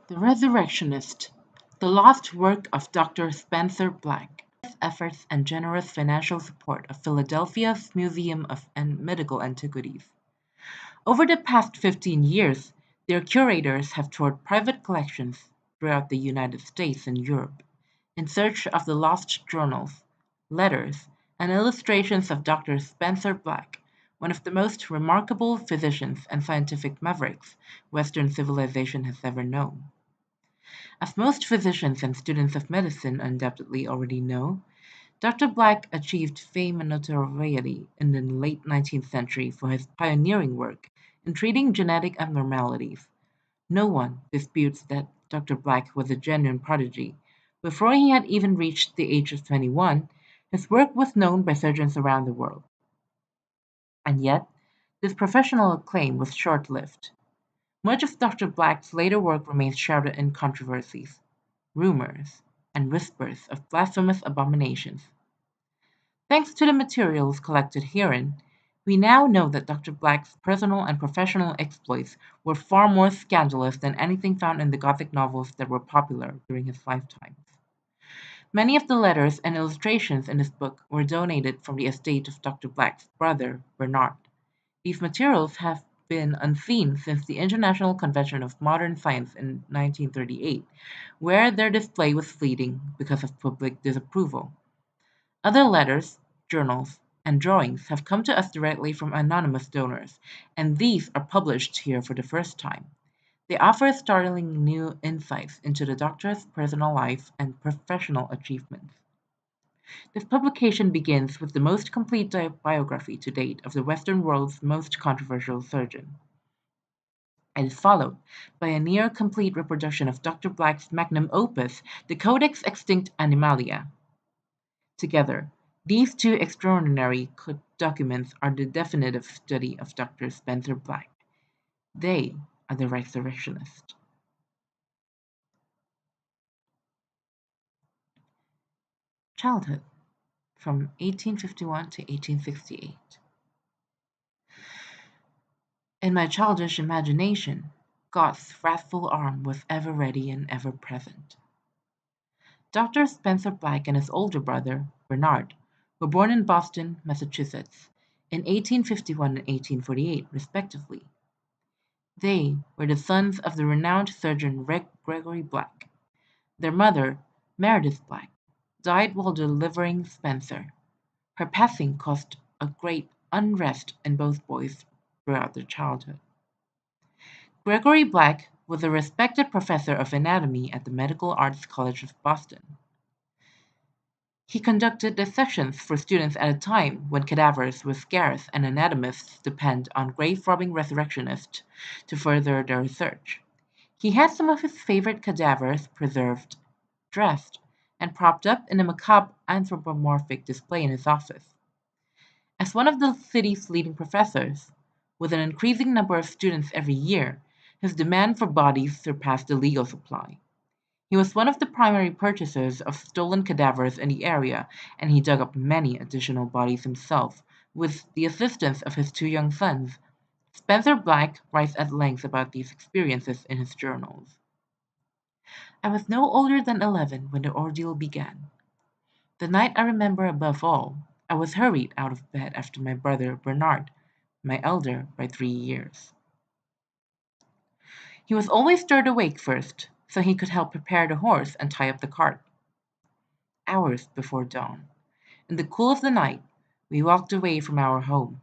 The Resurrectionist: The Lost Work of Dr. Spencer Black. Efforts and generous financial support of Philadelphia's Museum of Medical Antiquities. Over the past 15 years, their curators have toured private collections throughout the United States and Europe in search of the lost journals, letters, and illustrations of Dr. Spencer Black, one of the most remarkable physicians and scientific mavericks Western civilization has ever known. As most physicians and students of medicine undoubtedly already know, Dr. Black achieved fame and notoriety in the late 19th century for his pioneering work in treating genetic abnormalities. No one disputes that Dr. Black was a genuine prodigy. Before he had even reached the age of 21, his work was known by surgeons around the world. And yet, this professional acclaim was short lived. Much of Dr. Black's later work remains shrouded in controversies, rumors, and whispers of blasphemous abominations. Thanks to the materials collected herein, we now know that Dr. Black's personal and professional exploits were far more scandalous than anything found in the Gothic novels that were popular during his lifetime. Many of the letters and illustrations in this book were donated from the estate of Dr. Black's brother, Bernard. These materials have been unseen since the International Convention of Modern Science in 1938, where their display was fleeting because of public disapproval. Other letters, journals, and drawings have come to us directly from anonymous donors, and these are published here for the first time. They offer startling new insights into the doctor's personal life and professional achievements. This publication begins with the most complete biography to date of the Western world's most controversial surgeon. It is followed by a near complete reproduction of Dr. Black's magnum opus, the Codex Extinct Animalia. Together, these two extraordinary documents are the definitive study of Dr. Spencer Black. They are the Resurrectionist. Childhood, from 1851 to 1868. In my childish imagination, God's wrathful arm was ever ready and ever present. Dr. Spencer Black and his older brother, Bernard, were born in Boston, Massachusetts, in 1851 and 1848, respectively. They were the sons of the renowned surgeon Gregory Black. Their mother, Meredith Black, died while delivering Spencer. Her passing caused a great unrest in both boys throughout their childhood. Gregory Black was a respected professor of anatomy at the Medical Arts College of Boston. He conducted dissections for students at a time when cadavers were scarce and anatomists depend on grave-robbing resurrectionists to further their research. He had some of his favorite cadavers preserved, dressed, and propped up in a macabre anthropomorphic display in his office. As one of the city's leading professors, with an increasing number of students every year, his demand for bodies surpassed the legal supply. He was one of the primary purchasers of stolen cadavers in the area, and he dug up many additional bodies himself, with the assistance of his two young sons. Spencer Black writes at length about these experiences in his journals. I was no older than 11 when the ordeal began. The night I remember above all, I was hurried out of bed after my brother Bernard, my elder by 3 years. He was always stirred awake first, so he could help prepare the horse and tie up the cart. Hours before dawn, in the cool of the night, we walked away from our home,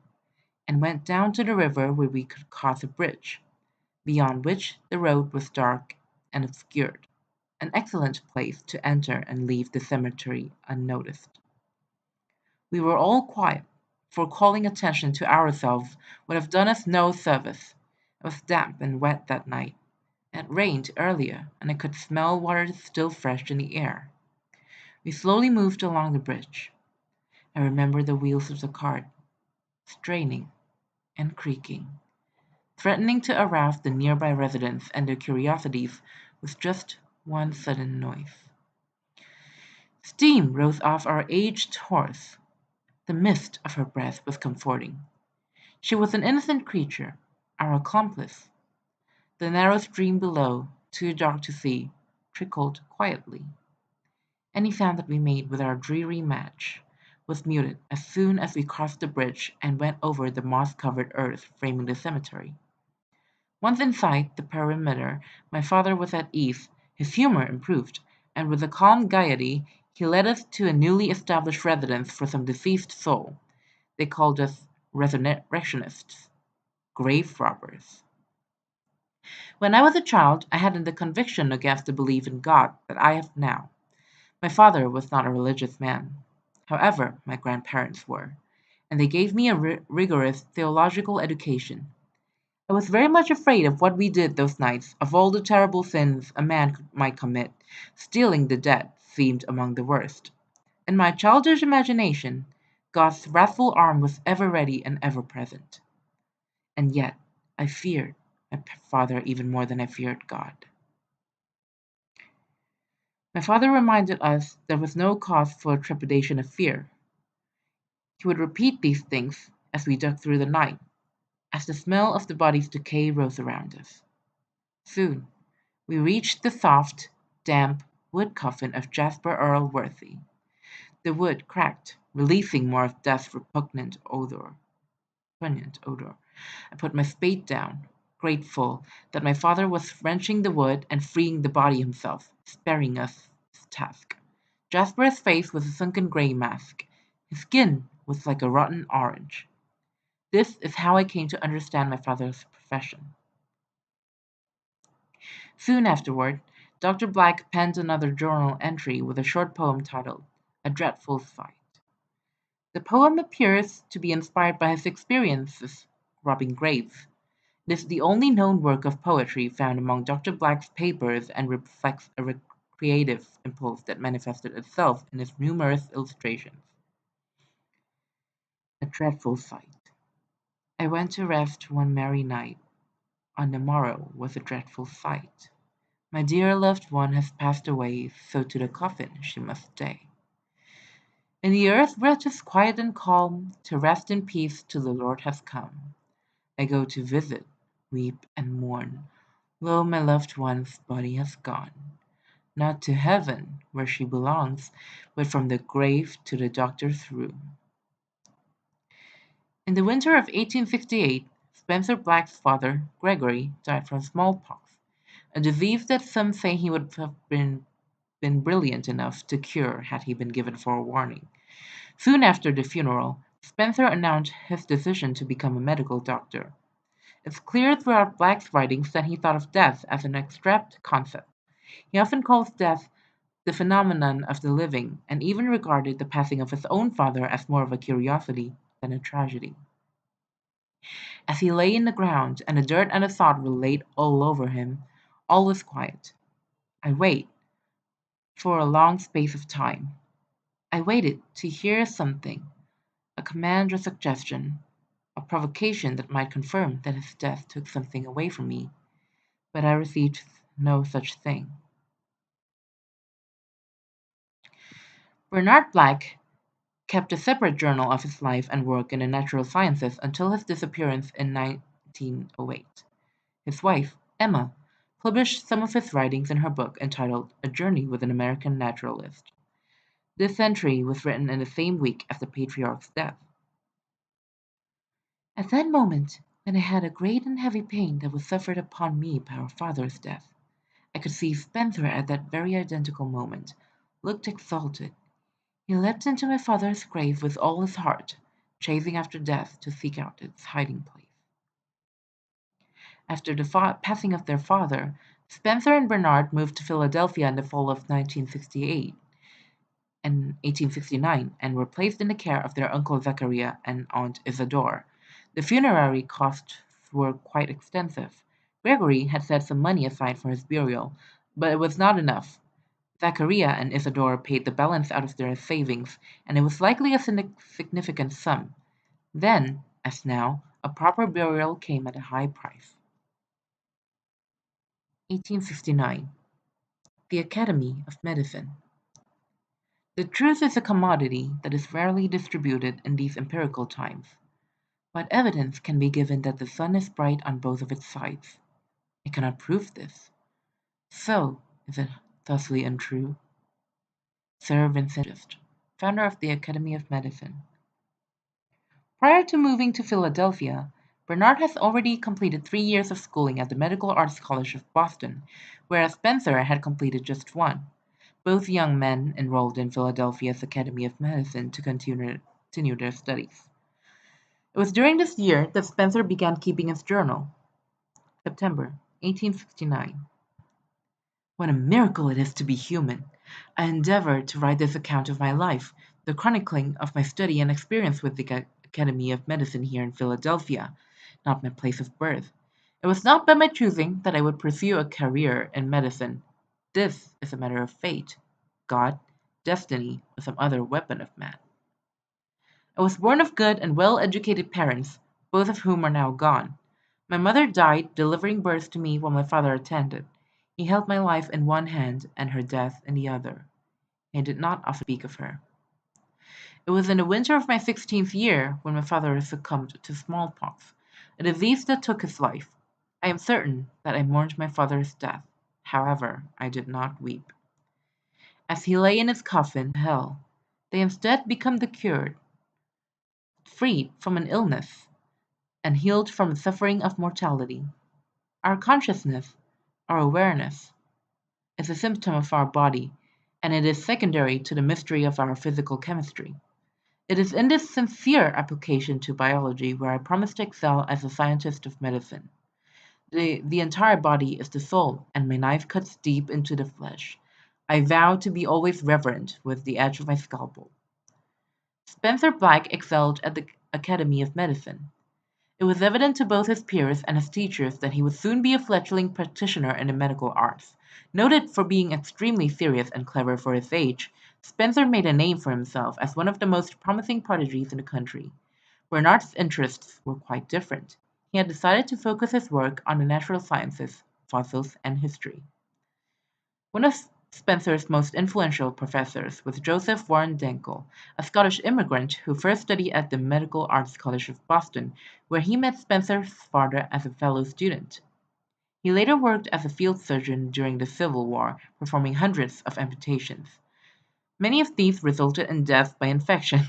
and went down to the river where we could cross a bridge, beyond which the road was dark and obscured, an excellent place to enter and leave the cemetery unnoticed. We were all quiet, for calling attention to ourselves would have done us no service. It was damp and wet that night. It rained earlier, and I could smell water still fresh in the air. We slowly moved along the bridge. I remember the wheels of the cart, straining and creaking, threatening to arouse the nearby residents and their curiosities with just one sudden noise. Steam rose off our aged horse. The mist of her breath was comforting. She was an innocent creature, our accomplice. The narrow stream below, too dark to see, trickled quietly. Any sound that we made with our dreary match was muted as soon as we crossed the bridge and went over the moss-covered earth framing the cemetery. Once inside the perimeter, my father was at ease, his humor improved, and with a calm gaiety he led us to a newly established residence for some deceased soul. They called us resurrectionists, grave robbers. When I was a child, I hadn't the conviction against the belief in God that I have now. My father was not a religious man. However, my grandparents were, and they gave me a rigorous theological education. I was very much afraid of what we did those nights, of all the terrible sins a man might commit. Stealing the dead seemed among the worst. In my childish imagination, God's wrathful arm was ever ready and ever present. And yet, I feared my father even more than I feared God. My father reminded us there was no cause for trepidation of fear. He would repeat these things as we dug through the night, as the smell of the body's decay rose around us. Soon we reached the soft, damp wood coffin of Jasper Earl Worthy. The wood cracked, releasing more of death's poignant odor. I put my spade down, grateful that my father was wrenching the wood and freeing the body himself, sparing us his task. Jasper's face was a sunken gray mask. His skin was like a rotten orange. This is how I came to understand my father's profession. Soon afterward, Dr. Black penned another journal entry with a short poem titled "A Dreadful Sight." The poem appears to be inspired by his experiences robbing graves. It is the only known work of poetry found among Dr. Black's papers and reflects a creative impulse that manifested itself in his numerous illustrations. A dreadful sight. I went to rest one merry night. On the morrow was a dreadful sight. My dear loved one has passed away, so to the coffin she must stay. In the earth where 'tis quiet and calm, to rest in peace till the Lord has come. I go to visit, weep, and mourn. Lo, my loved one's body has gone. Not to heaven, where she belongs, but from the grave to the doctor's room. In the winter of 1868, Spencer Black's father, Gregory, died from smallpox, a disease that some say he would have been brilliant enough to cure had he been given forewarning. Soon after the funeral, Spencer announced his decision to become a medical doctor. It's clear throughout Black's writings that he thought of death as an abstract concept. He often calls death the phenomenon of the living, and even regarded the passing of his own father as more of a curiosity than a tragedy. As he lay in the ground, and the dirt and the sod were laid all over him, all was quiet. I wait for a long space of time. I waited to hear something, a command or suggestion, a provocation that might confirm that his death took something away from me, but I received no such thing. Bernard Black kept a separate journal of his life and work in the natural sciences until his disappearance in 1908. His wife, Emma, published some of his writings in her book entitled A Journey with an American Naturalist. This entry was written in the same week as the patriarch's death. At that moment, when I had a great and heavy pain that was suffered upon me by our father's death, I could see Spencer at that very identical moment, looked exalted. He leapt into my father's grave with all his heart, chasing after death to seek out its hiding place. After the passing of their father, Spencer and Bernard moved to Philadelphia in the fall of 1968 and 1869 and were placed in the care of their uncle Zachariah and aunt Isadore. The funerary costs were quite extensive. Gregory had set some money aside for his burial, but it was not enough. Zachariah and Isadore paid the balance out of their savings, and it was likely a significant sum. Then, as now, a proper burial came at a high price. 1859. The Academy of Medicine. The truth is a commodity that is rarely distributed in these empirical times. What evidence can be given that the sun is bright on both of its sides? I cannot prove this. So, is it thusly untrue? Sir Vincent, founder of the Academy of Medicine. Prior to moving to Philadelphia, Bernard has already completed 3 years of schooling at the Medical Arts College of Boston, whereas Spencer had completed just one. Both young men enrolled in Philadelphia's Academy of Medicine to continue their studies. It was during this year that Spencer began keeping his journal. September 1869. What a miracle it is to be human! I endeavor to write this account of my life, the chronicling of my study and experience with the Academy of Medicine here in Philadelphia, not my place of birth. It was not by my choosing that I would pursue a career in medicine. This is a matter of fate, God, destiny, or some other weapon of man. I was born of good and well-educated parents, both of whom are now gone. My mother died delivering birth to me while my father attended. He held my life in one hand and her death in the other. He did not often speak of her. It was in the winter of my 16th year when my father succumbed to smallpox, a disease that took his life. I am certain that I mourned my father's death. However, I did not weep. As he lay in his coffin, hell, they instead become the cured, freed from an illness, and healed from the suffering of mortality. Our consciousness, our awareness, is a symptom of our body, and it is secondary to the mystery of our physical chemistry. It is in this sincere application to biology where I promise to excel as a scientist of medicine. The entire body is the soul, and my knife cuts deep into the flesh. I vow to be always reverent with the edge of my scalpel. Spencer Black excelled at the Academy of Medicine. It was evident to both his peers and his teachers that he would soon be a fledgling practitioner in the medical arts. Noted for being extremely serious and clever for his age, Spencer made a name for himself as one of the most promising prodigies in the country. Bernard's interests were quite different. He had decided to focus his work on the natural sciences, fossils, and history. One of Spencer's most influential professors was Joseph Warren Dankel, a Scottish immigrant who first studied at the Medical Arts College of Boston, where he met Spencer's father as a fellow student. He later worked as a field surgeon during the Civil War, performing hundreds of amputations. Many of these resulted in death by infection.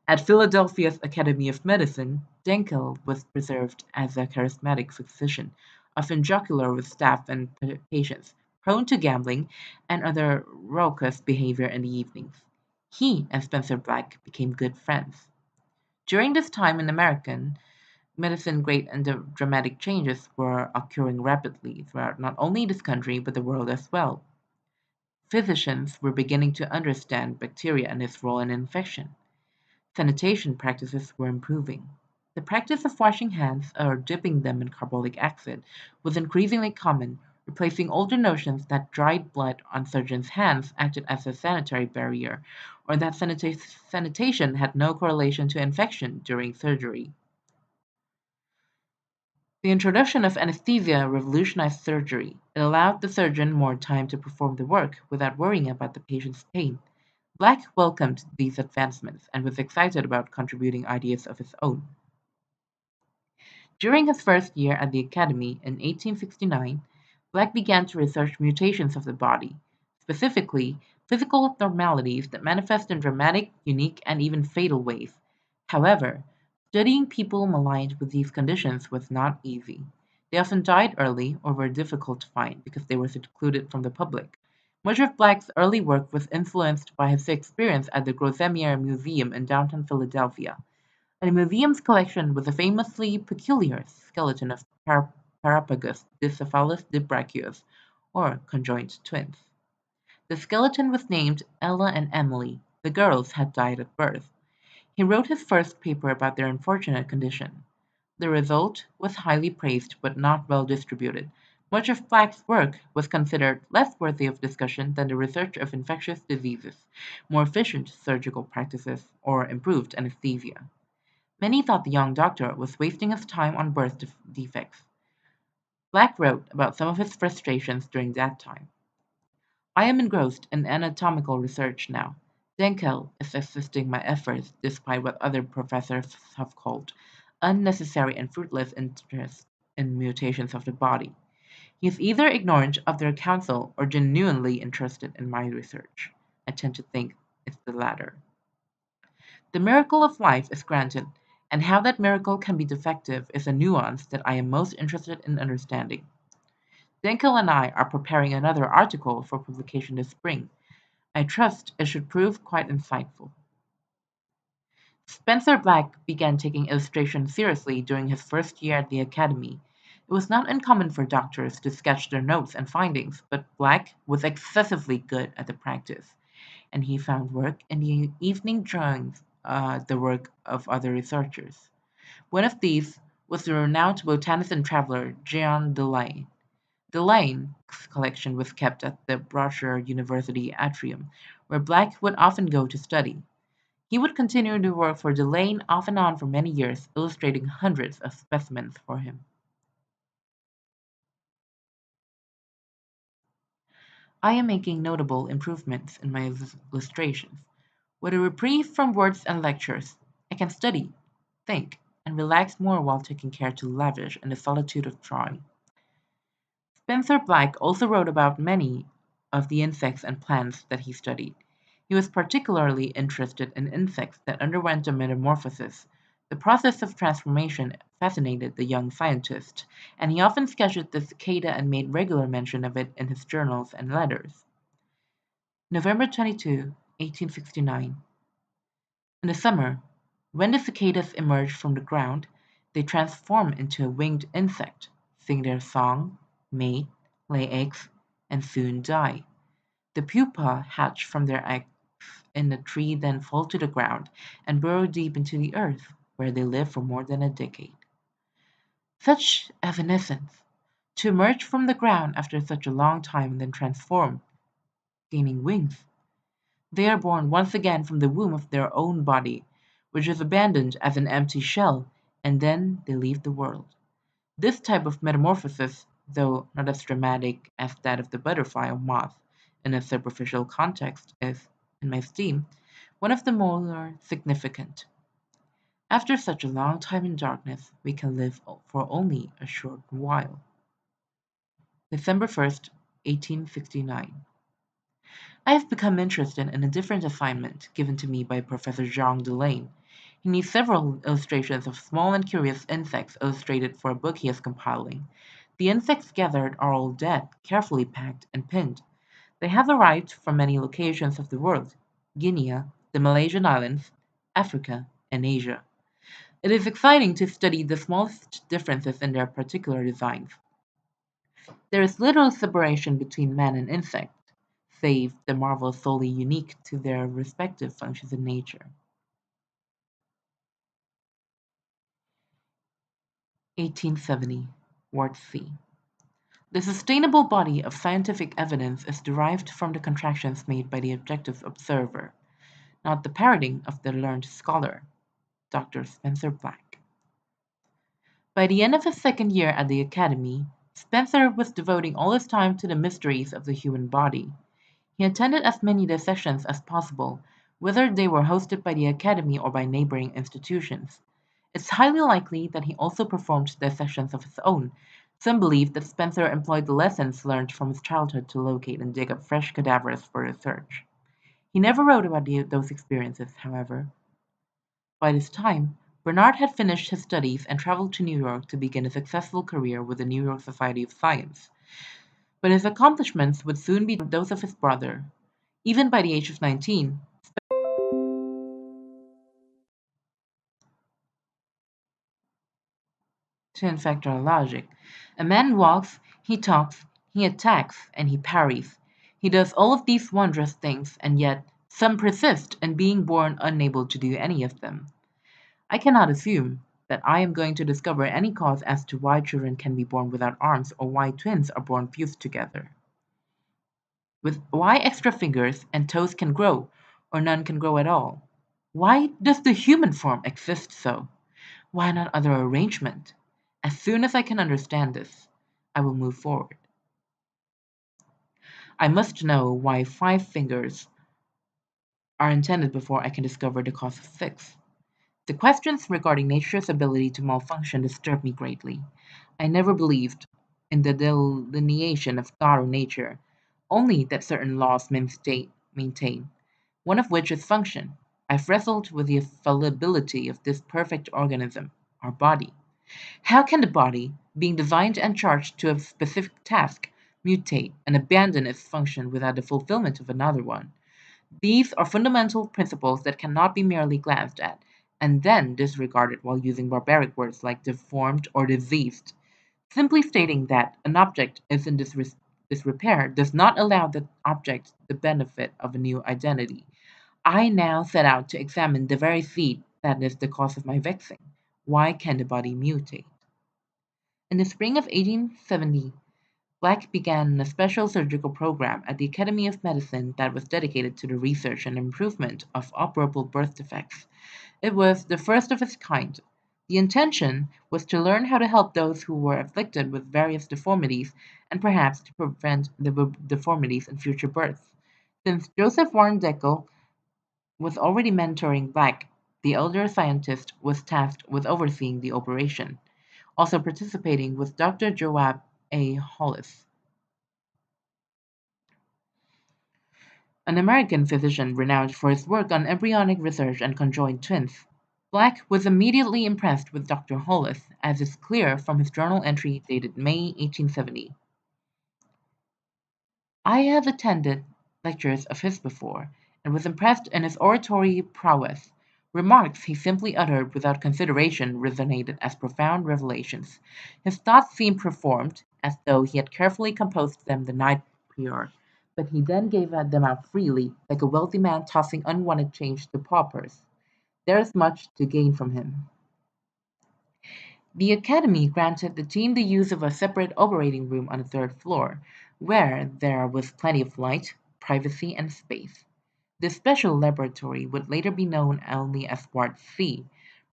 At Philadelphia's Academy of Medicine, Dankel was preserved as a charismatic physician, often jocular with staff and patients, prone to gambling and other raucous behavior in the evenings. He and Spencer Black became good friends. During this time in American medicine, great and dramatic changes were occurring rapidly throughout not only this country but the world as well. Physicians were beginning to understand bacteria and its role in infection. Sanitation practices were improving. The practice of washing hands or dipping them in carbolic acid was increasingly common, replacing older notions that dried blood on surgeons' hands acted as a sanitary barrier, or that sanitation had no correlation to infection during surgery. The introduction of anesthesia revolutionized surgery. It allowed the surgeon more time to perform the work without worrying about the patient's pain. Black welcomed these advancements and was excited about contributing ideas of his own. During his first year at the Academy in 1869, Black began to research mutations of the body, specifically physical abnormalities that manifest in dramatic, unique, and even fatal ways. However, studying people maligned with these conditions was not easy. They often died early or were difficult to find because they were secluded from the public. Much of Black's early work was influenced by his experience at the Grosvenor Museum in downtown Philadelphia. The museum's collection was a famously peculiar skeleton of Parapagus dicephalus dibrachius, or conjoined twins. The skeleton was named Ella and Emily; the girls had died at birth. He wrote his first paper about their unfortunate condition. The result was highly praised but not well distributed. Much of Black's work was considered less worthy of discussion than the research of infectious diseases, more efficient surgical practices, or improved anesthesia. Many thought the young doctor was wasting his time on birth defects. Black wrote about some of his frustrations during that time. I am engrossed in anatomical research now. Denkel is assisting my efforts despite what other professors have called unnecessary and fruitless interest in mutations of the body. He is either ignorant of their counsel or genuinely interested in my research. I tend to think it's the latter. The miracle of life is granted, and how that miracle can be defective is a nuance that I am most interested in understanding. Denkel and I are preparing another article for publication this spring. I trust it should prove quite insightful. Spencer Black began taking illustration seriously during his first year at the Academy. It was not uncommon for doctors to sketch their notes and findings, but Black was excessively good at the practice, and he found work in the evening drawings the work of other researchers. One of these was the renowned botanist and traveler Jean Delaine. Delaine collection was kept at the Brocher University atrium, where Black would often go to study. He would continue to work for Delaine off and on for many years, illustrating hundreds of specimens for him. I am making notable improvements in my illustrations. With a reprieve from words and lectures, I can study, think, and relax more while taking care to lavish in the solitude of drawing. Spencer Black also wrote about many of the insects and plants that he studied. He was particularly interested in insects that underwent a metamorphosis. The process of transformation fascinated the young scientist, and he often sketched the cicada and made regular mention of it in his journals and letters. November 22, 1869. In the summer, when the cicadas emerge from the ground, they transform into a winged insect, sing their song, mate, lay eggs, and soon die. The pupa hatch from their eggs in the tree, then fall to the ground and burrow deep into the earth, where they live for more than a decade. Such evanescence! To emerge from the ground after such a long time and then transform, gaining wings. They are born once again from the womb of their own body, which is abandoned as an empty shell, and then they leave the world. This type of metamorphosis, though not as dramatic as that of the butterfly or moth in a superficial context, is, in my esteem, one of the more significant. After such a long time in darkness, we can live for only a short while. December 1st, 1869. I have become interested in a different assignment given to me by Professor Jean Delaine. He needs several illustrations of small and curious insects illustrated for a book he is compiling. The insects gathered are all dead, carefully packed and pinned. They have arrived from many locations of the world: Guinea, the Malaysian Islands, Africa, and Asia. It is exciting to study the smallest differences in their particular designs. There is little separation between man and insect, save the marvels solely unique to their respective functions in nature. 1870. Ward C. The sustainable body of scientific evidence is derived from the contractions made by the objective observer, not the parroting of the learned scholar. Dr. Spencer Black. By the end of his second year at the Academy, Spencer was devoting all his time to the mysteries of the human body. He attended as many dissections as possible, whether they were hosted by the Academy or by neighboring institutions. It's highly likely that he also performed dissections of his own. Some believe that Spencer employed the lessons learned from his childhood to locate and dig up fresh cadavers for research. He never wrote about those experiences, however. By this time, Bernard had finished his studies and traveled to New York to begin a successful career with the New York Society of Science. But his accomplishments would soon be those of his brother. Even by the age of 19, to infect our logic, a man walks, he talks, he attacks, and he parries. He does all of these wondrous things, and yet some persist in being born unable to do any of them. I cannot assume that I am going to discover any cause as to why children can be born without arms or why twins are born fused together. With why extra fingers and toes can grow, or none can grow at all. Why does the human form exist so? Why not other arrangement? As soon as I can understand this, I will move forward. I must know why 5 fingers are intended before I can discover the cause of 6. The questions regarding nature's ability to malfunction disturb me greatly. I never believed, in the delineation of God or nature, only that certain laws maintain, one of which is function. I've wrestled with the fallibility of this perfect organism, our body. How can the body, being designed and charged to a specific task, mutate and abandon its function without the fulfillment of another one? These are fundamental principles that cannot be merely glanced at, and then disregarded while using barbaric words like deformed or diseased. Simply stating that an object is in disrepair does not allow the object the benefit of a new identity. I now set out to examine the very seed that is the cause of my vexing. Why can the body mutate? In the spring of 1870, Black began a special surgical program at the Academy of Medicine that was dedicated to the research and improvement of operable birth defects. It was the first of its kind. The intention was to learn how to help those who were afflicted with various deformities and perhaps to prevent the deformities in future births. Since Joseph Warren Deckel was already mentoring Black, the elder scientist was tasked with overseeing the operation. Also participating was Dr. Joab A. Hollis, an American physician renowned for his work on embryonic research and conjoined twins. Black was immediately impressed with Dr. Hollis, as is clear from his journal entry dated May 1870. I have attended lectures of his before, and was impressed in his oratory prowess. Remarks he simply uttered without consideration resonated as profound revelations. His thoughts seemed performed, as though he had carefully composed them the night prior, but he then gave them out freely, like a wealthy man tossing unwanted change to paupers. There is much to gain from him. The Academy granted the team the use of a separate operating room on the third floor, where there was plenty of light, privacy, and space. This special laboratory would later be known only as Ward C,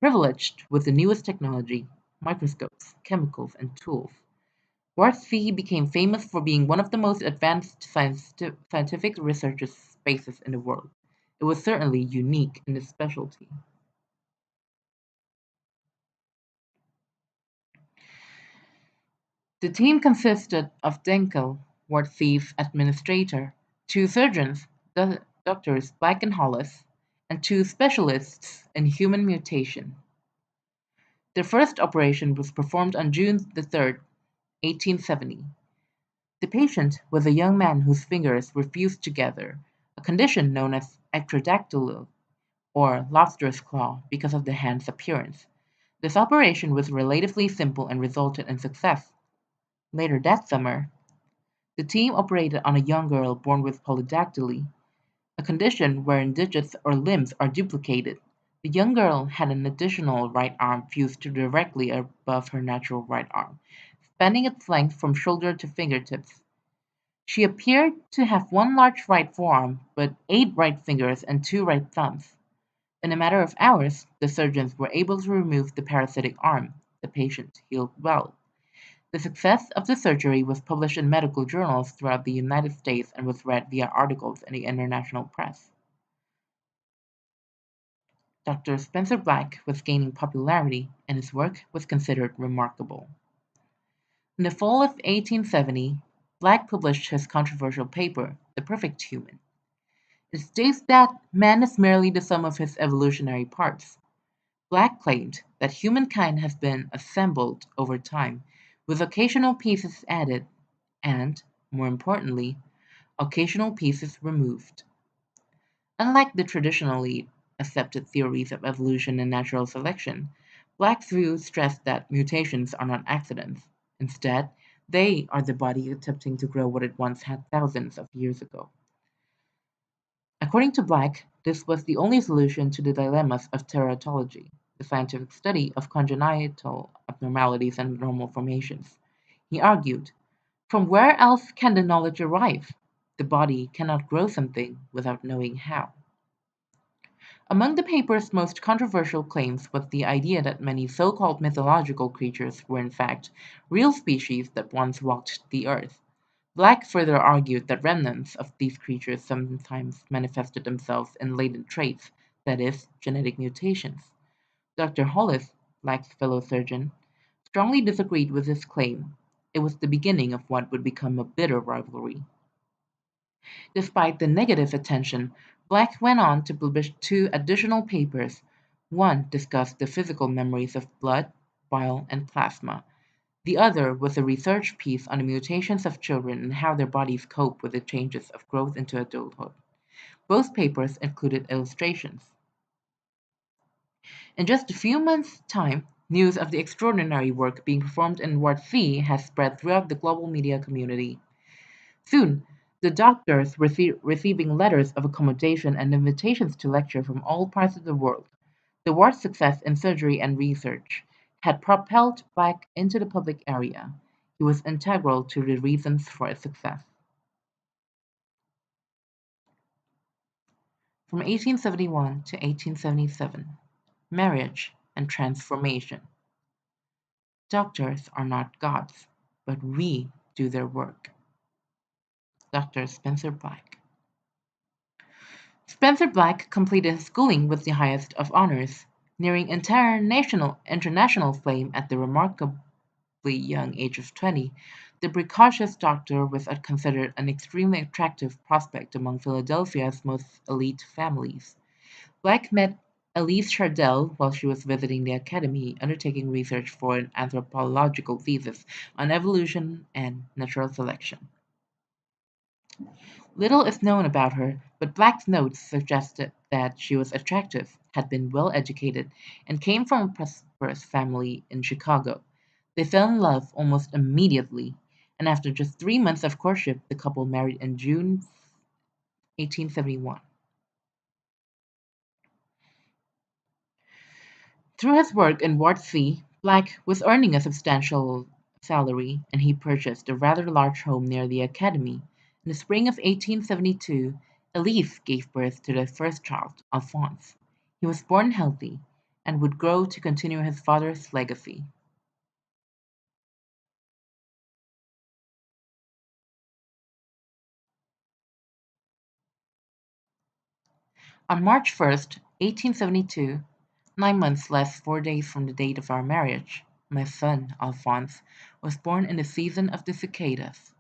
privileged with the newest technology, microscopes, chemicals, and tools. Ward C became famous for being one of the most advanced scientific research spaces in the world. It was certainly unique in its specialty. The team consisted of Denkel, Ward C's administrator, two surgeons, Doctors Black and Hollis, and two specialists in human mutation. Their first operation was performed on June 3rd, 1870. The patient was a young man whose fingers were fused together, a condition known as ectrodactyly, or lobster's claw, because of the hand's appearance. This operation was relatively simple and resulted in success. Later that summer, the team operated on a young girl born with polydactyly, a condition wherein digits or limbs are duplicated. The young girl had an additional right arm fused directly above her natural right arm, spanning its length from shoulder to fingertips. She appeared to have one large right forearm, but 8 right fingers and 2 right thumbs. In a matter of hours, the surgeons were able to remove the parasitic arm. The patient healed well. The success of the surgery was published in medical journals throughout the United States and was read via articles in the international press. Dr. Spencer Black was gaining popularity, and his work was considered remarkable. In the fall of 1870, Black published his controversial paper, The Perfect Human. It states that man is merely the sum of his evolutionary parts. Black claimed that humankind has been assembled over time, with occasional pieces added, and, more importantly, occasional pieces removed. Unlike the traditionally accepted theories of evolution and natural selection, Black's view stressed that mutations are not accidents. Instead, they are the body attempting to grow what it once had thousands of years ago. According to Black, this was the only solution to the dilemmas of teratology, the scientific study of congenital abnormalities and normal formations. He argued, from where else can the knowledge arrive? The body cannot grow something without knowing how. Among the paper's most controversial claims was the idea that many so-called mythological creatures were in fact real species that once walked the earth. Black further argued that remnants of these creatures sometimes manifested themselves in latent traits, that is, genetic mutations. Dr. Hollis, Black's fellow surgeon, strongly disagreed with this claim. it was the beginning of what would become a bitter rivalry. Despite the negative attention, Black went on to publish two additional papers. One discussed the physical memories of blood, bile, and plasma. The other was a research piece on the mutations of children and how their bodies cope with the changes of growth into adulthood. Both papers included illustrations. In just a few months' time, news of the extraordinary work being performed in Ward C has spread throughout the global media community. Soon, the doctors were receiving letters of accommodation and invitations to lecture from all parts of the world. The ward's success in surgery and research had propelled Black into the public area. He was integral to the reasons for its success. From 1871 to 1877, marriage and transformation. Doctors are not gods, but we do their work. Dr. Spencer Black. Spencer Black completed his schooling with the highest of honors, nearing international fame at the remarkably young age of 20. The precocious doctor was considered an extremely attractive prospect among Philadelphia's most elite families. Black met Elise Chardell while she was visiting the academy, undertaking research for an anthropological thesis on evolution and natural selection. Little is known about her, but Black's notes suggested that she was attractive, had been well educated, and came from a prosperous family in Chicago. They fell in love almost immediately, and after just 3 months of courtship, the couple married in June 1871. Through his work in Ward C, Black was earning a substantial salary, and he purchased a rather large home near the academy. In the spring of 1872, Elise gave birth to their first child, Alphonse. He was born healthy, and would grow to continue his father's legacy. On March 1st, 1872, 9 months less 4 days from the date of our marriage, my son, Alphonse, was born in the season of the cicadas.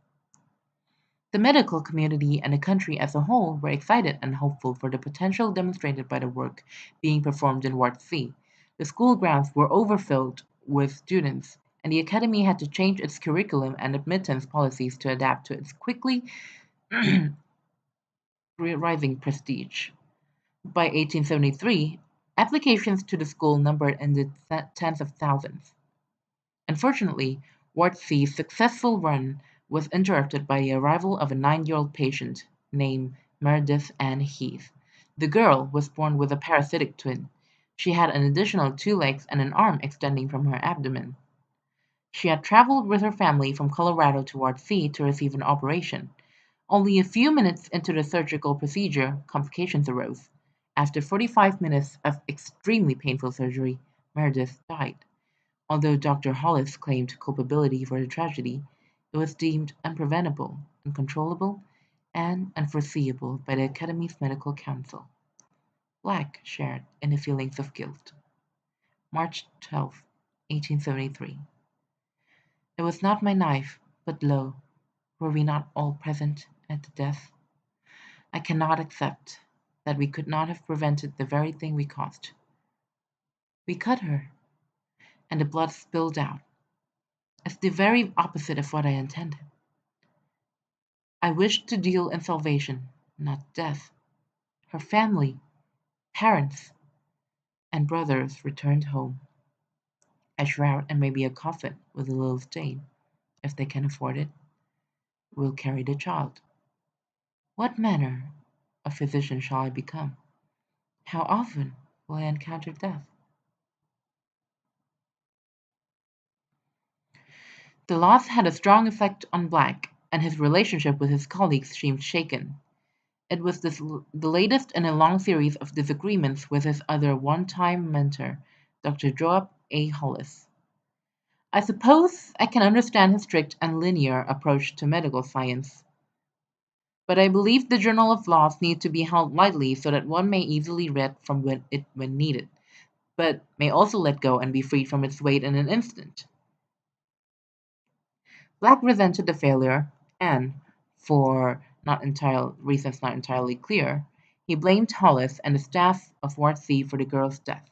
The medical community and the country as a whole were excited and hopeful for the potential demonstrated by the work being performed in Ward C. The school grounds were overfilled with students, and the academy had to change its curriculum and admittance policies to adapt to its quickly rising prestige. By 1873, applications to the school numbered in the tens of thousands. Unfortunately, Ward C's successful run was interrupted by the arrival of a 9-year-old patient named Meredith Ann Heath. The girl was born with a parasitic twin. She had an additional 2 legs and an arm extending from her abdomen. She had traveled with her family from Colorado to Ward C to receive an operation. Only a few minutes into the surgical procedure, complications arose. After 45 minutes of extremely painful surgery, Meredith died. Although Doctor Hollis claimed culpability for the tragedy, it was deemed unpreventable, uncontrollable, and unforeseeable by the Academy's medical council. Black shared in the feelings of guilt. March 12, 1873. It was not my knife, but lo, were we not all present at the death? I cannot accept that we could not have prevented the very thing we caused. We cut her, and the blood spilled out. It's the very opposite of what I intended. I wished to deal in salvation, not death. Her family, parents, and brothers returned home. A shroud and maybe a coffin with a little stain, if they can afford it, will carry the child. What manner of physician shall I become? How often will I encounter death? The loss had a strong effect on Black, and his relationship with his colleagues seemed shaken. It was the latest in a long series of disagreements with his other one-time mentor, Dr. Joab A. Hollis. I suppose I can understand his strict and linear approach to medical science, but I believe the Journal of Laws need to be held lightly so that one may easily read from when needed, but may also let go and be freed from its weight in an instant. Black resented the failure and, for reasons not entirely clear, he blamed Hollis and the staff of Ward C for the girl's death.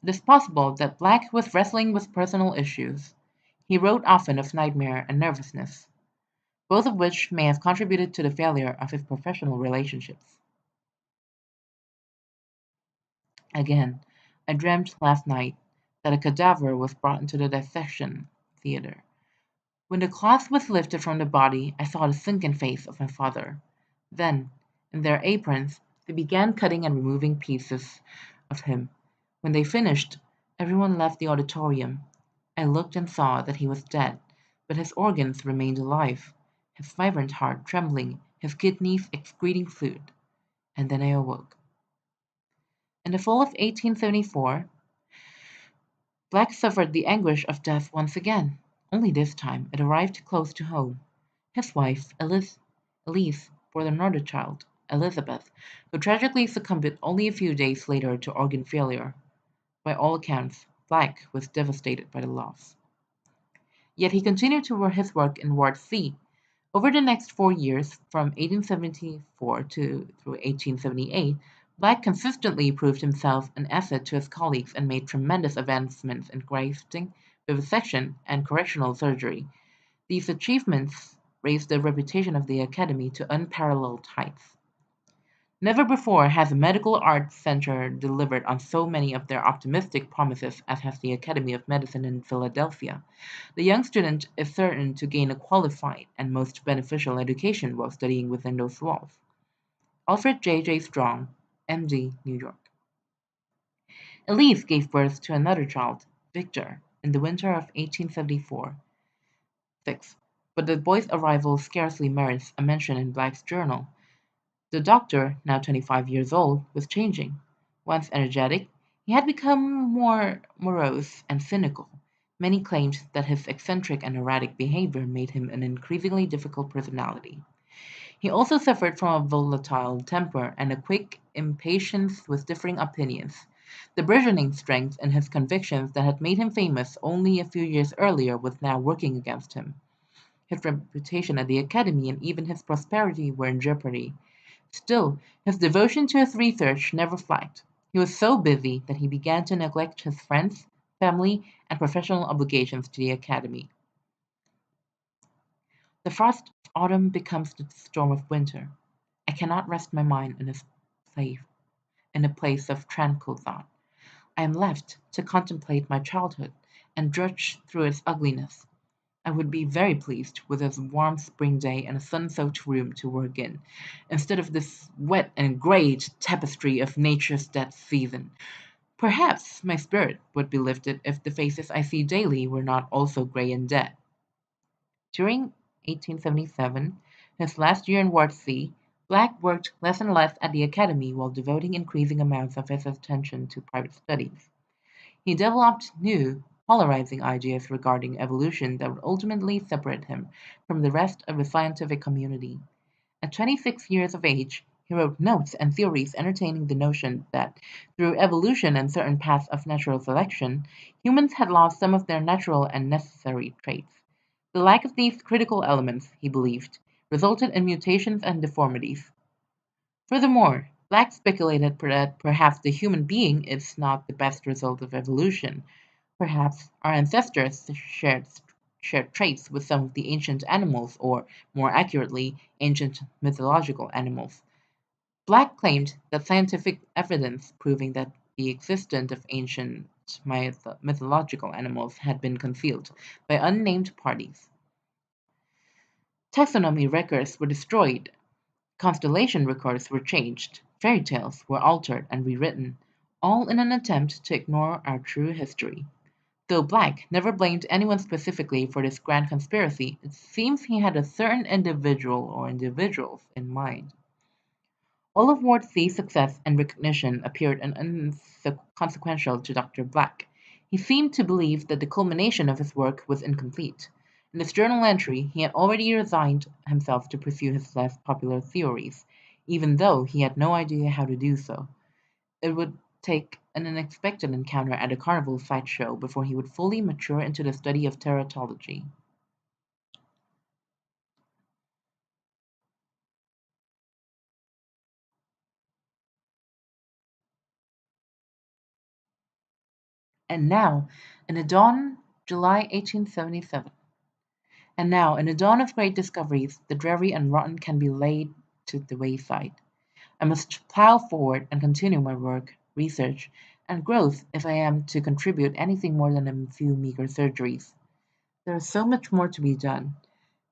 It is possible that Black was wrestling with personal issues. He wrote often of nightmare and nervousness, both of which may have contributed to the failure of his professional relationships. Again, I dreamt last night that a cadaver was brought into the dissection theater. When the cloth was lifted from the body, I saw the sunken face of my father. Then, in their aprons, they began cutting and removing pieces of him. When they finished, everyone left the auditorium. I looked and saw that he was dead, but his organs remained alive, his vibrant heart trembling, his kidneys excreting fluid. And then I awoke. In the fall of 1874, Black suffered the anguish of death once again, only this time it arrived close to home. His wife, Elise, bore another child, Elizabeth, who tragically succumbed only a few days later to organ failure. By all accounts, Black was devastated by the loss. Yet he continued to work his work in Ward C. Over the next 4 years, from 1874 through 1878, Black consistently proved himself an asset to his colleagues and made tremendous advancements in grafting, vivisection, and correctional surgery. These achievements raised the reputation of the Academy to unparalleled heights. Never before has a medical arts center delivered on so many of their optimistic promises as has the Academy of Medicine in Philadelphia. The young student is certain to gain a qualified and most beneficial education while studying within those walls. Alfred J. J. Strong, M.D., New York. Elise gave birth to another child, Victor, in the winter of 1874. 6. But the boy's arrival scarcely merits a mention in Black's journal. The doctor, now 25 years old, was changing. Once energetic, he had become more morose and cynical. Many claimed that his eccentric and erratic behavior made him an increasingly difficult personality. He also suffered from a volatile temper and a quick impatience with differing opinions. The burgeoning strength in his convictions that had made him famous only a few years earlier was now working against him. His reputation at the Academy and even his prosperity were in jeopardy. Still, his devotion to his research never flagged. He was so busy that he began to neglect his friends, family, and professional obligations to the Academy. The frost of autumn becomes the storm of winter. I cannot rest my mind place, in a place of tranquil thought. I am left to contemplate my childhood and drudge through its ugliness. I would be very pleased with a warm spring day and a sun-soaked room to work in, instead of this wet and grey tapestry of nature's dead season. Perhaps my spirit would be lifted if the faces I see daily were not also grey and dead. During 1877, his last year in Ward C, Black worked less and less at the Academy while devoting increasing amounts of his attention to private studies. He developed new, polarizing ideas regarding evolution that would ultimately separate him from the rest of the scientific community. At 26 years of age, he wrote notes and theories entertaining the notion that, through evolution and certain paths of natural selection, humans had lost some of their natural and necessary traits. The lack of these critical elements, he believed, resulted in mutations and deformities. Furthermore, Black speculated that perhaps the human being is not the best result of evolution. Perhaps our ancestors shared traits with some of the ancient animals, or, more accurately, ancient mythological animals. Black claimed that scientific evidence proving that the existence of ancient mythological animals had been concealed by unnamed parties. Taxonomy records were destroyed, constellation records were changed, fairy tales were altered and rewritten, all in an attempt to ignore our true history. Though Black never blamed anyone specifically for this grand conspiracy, it seems he had a certain individual or individuals in mind. All of Ward C's success and recognition appeared inconsequential to Dr. Black. He seemed to believe that the culmination of his work was incomplete. In his journal entry, he had already resigned himself to pursue his less popular theories, even though he had no idea how to do so. It would take an unexpected encounter at a carnival sideshow before he would fully mature into the study of teratology. And now, in the dawn, July 1877, and now, in the dawn of great discoveries, the dreary and rotten can be laid to the wayside. I must plough forward and continue my work, research, and growth if I am to contribute anything more than a few meager surgeries. There is so much more to be done.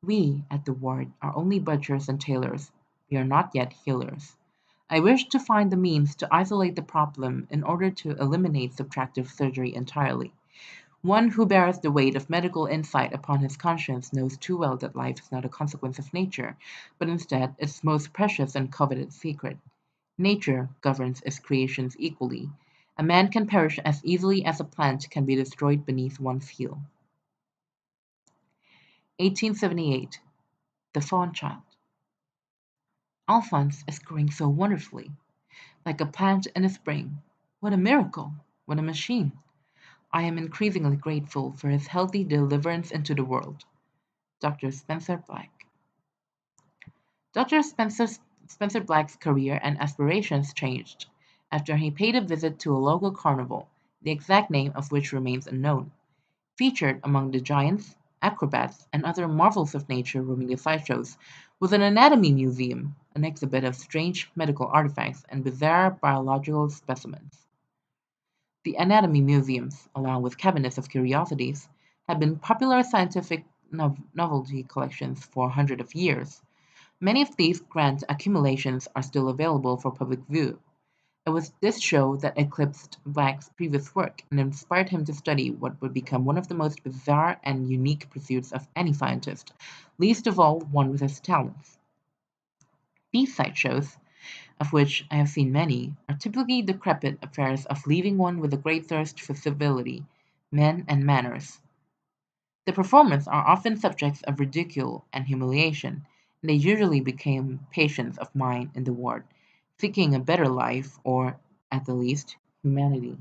We, at the ward, are only butchers and tailors. We are not yet healers. I wish to find the means to isolate the problem in order to eliminate subtractive surgery entirely. One who bears the weight of medical insight upon his conscience knows too well that life is not a consequence of nature, but instead its most precious and coveted secret. Nature governs its creations equally. A man can perish as easily as a plant can be destroyed beneath one's heel. 1878. The Fawn Child. Alphonse is growing so wonderfully, like a plant in the spring. What a miracle! What a machine! I am increasingly grateful for his healthy deliverance into the world. Dr. Spencer Black. Spencer Black's career and aspirations changed after he paid a visit to a local carnival, the exact name of which remains unknown. Featured among the giants, acrobats, and other marvels of nature roaming the sideshows was an anatomy museum, an exhibit of strange medical artifacts and bizarre biological specimens. The anatomy museums, along with cabinets of curiosities, have been popular scientific novelty collections for hundreds of years. Many of these grand accumulations are still available for public view. It was this show that eclipsed Black's previous work and inspired him to study what would become one of the most bizarre and unique pursuits of any scientist, least of all one with his talents. These sideshows, of which I have seen many, are typically decrepit affairs of leaving one with a great thirst for civility, men, and manners. The performers are often subjects of ridicule and humiliation, and they usually became patients of mine in the ward, seeking a better life, or, at the least, humanity.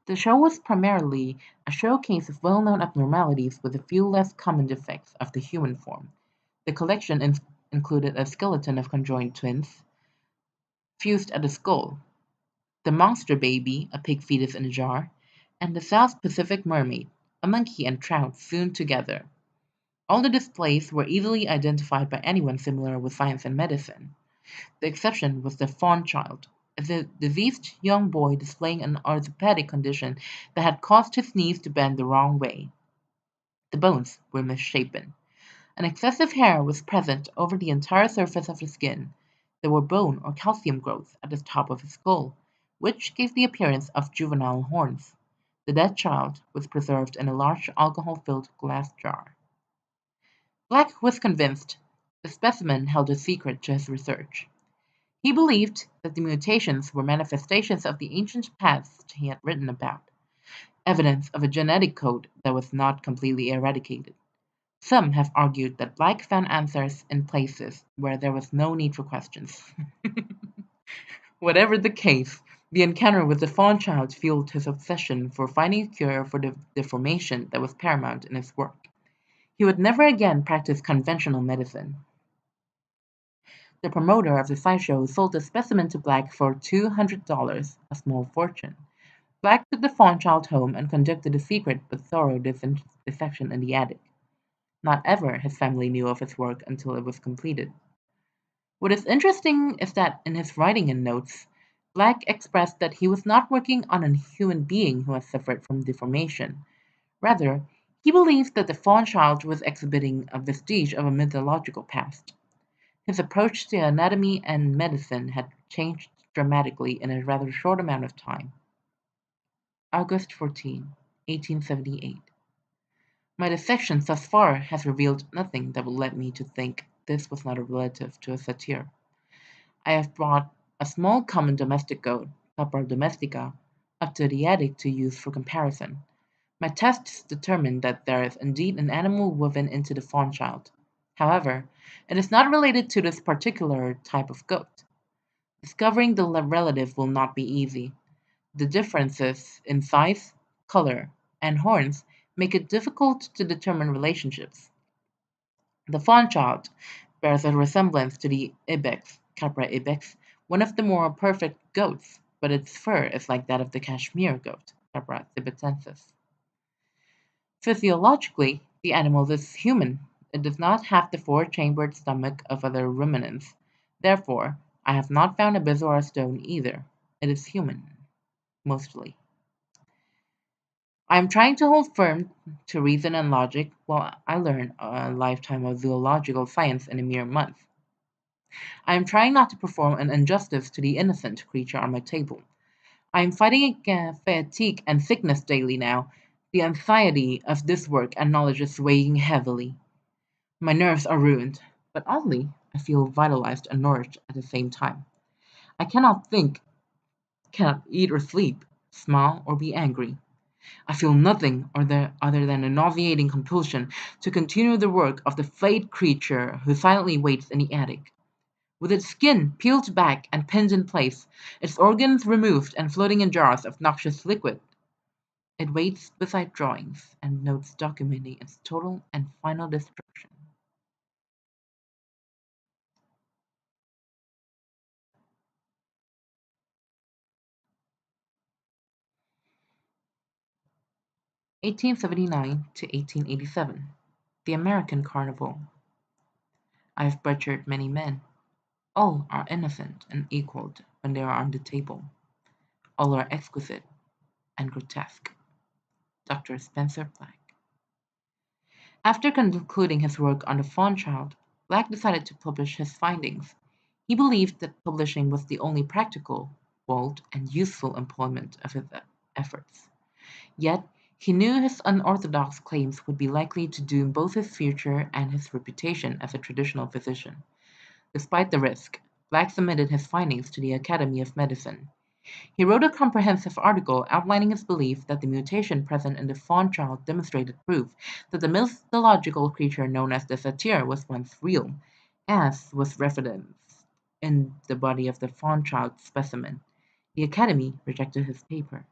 The show was primarily a showcase of well-known abnormalities with a few less common defects of the human form. The collection included a skeleton of conjoined twins, fused at the skull, the monster baby, a pig fetus in a jar, and the South Pacific mermaid, a monkey and trout sewn together. All the displays were easily identified by anyone familiar with science and medicine. The exception was the fawn child, a diseased young boy displaying an orthopedic condition that had caused his knees to bend the wrong way. The bones were misshapen. An excessive hair was present over the entire surface of the skin. There were bone or calcium growths at the top of his skull, which gave the appearance of juvenile horns. The dead child was preserved in a large alcohol-filled glass jar. Black was convinced the specimen held a secret to his research. He believed that the mutations were manifestations of the ancient past he had written about, evidence of a genetic code that was not completely eradicated. Some have argued that Black found answers in places where there was no need for questions. Whatever the case, the encounter with the fawn child fueled his obsession for finding a cure for the deformation that was paramount in his work. He would never again practice conventional medicine. The promoter of the sideshow sold the specimen to Black for $200, a small fortune. Black took the fawn child home and conducted a secret but thorough dissection in the attic. Not ever his family knew of his work until it was completed. What is interesting is that in his writing and notes, Black expressed that he was not working on a human being who had suffered from deformation. Rather, he believed that the fawn child was exhibiting a vestige of a mythological past. His approach to anatomy and medicine had changed dramatically in a rather short amount of time. August 14, 1878. My dissection thus far has revealed nothing that will lead me to think this was not a relative to a satyr. I have brought a small common domestic goat, Capra domestica, up to the attic to use for comparison. My tests determined that there is indeed an animal woven into the fawn child. However, it is not related to this particular type of goat. Discovering the relative will not be easy. The differences in size, color, and horns make it difficult to determine relationships. The fawn child bears a resemblance to the ibex, Capra ibex, one of the more perfect goats, but its fur is like that of the Kashmir goat, Capra tibetensis. Physiologically, the animal is human. It does not have the four-chambered stomach of other ruminants. Therefore, I have not found a bezoar stone either. It is human, mostly. I am trying to hold firm to reason and logic while I learn a lifetime of zoological science in a mere month. I am trying not to perform an injustice to the innocent creature on my table. I am fighting against fatigue and sickness daily now. The anxiety of this work and knowledge is weighing heavily. My nerves are ruined, but oddly, I feel vitalized and nourished at the same time. I cannot think, cannot eat or sleep, smile or be angry. I feel nothing other than a nauseating compulsion to continue the work of the flayed creature who silently waits in the attic. With its skin peeled back and pinned in place, its organs removed and floating in jars of noxious liquid, it waits beside drawings and notes documenting its total and final destruction. 1879 to 1887. The American Carnival. I have butchered many men. All are innocent and equalled when they are on the table. All are exquisite and grotesque. Dr. Spencer Black. After concluding his work on the fawn child, Black decided to publish his findings. He believed that publishing was the only practical, bold, and useful employment of his efforts. Yet, he knew his unorthodox claims would be likely to doom both his future and his reputation as a traditional physician. Despite the risk, Black submitted his findings to the Academy of Medicine. He wrote a comprehensive article outlining his belief that the mutation present in the fawn child demonstrated proof that the mythological creature known as the satyr was once real, as was evidenced in the body of the fawn child specimen. The Academy rejected his paper.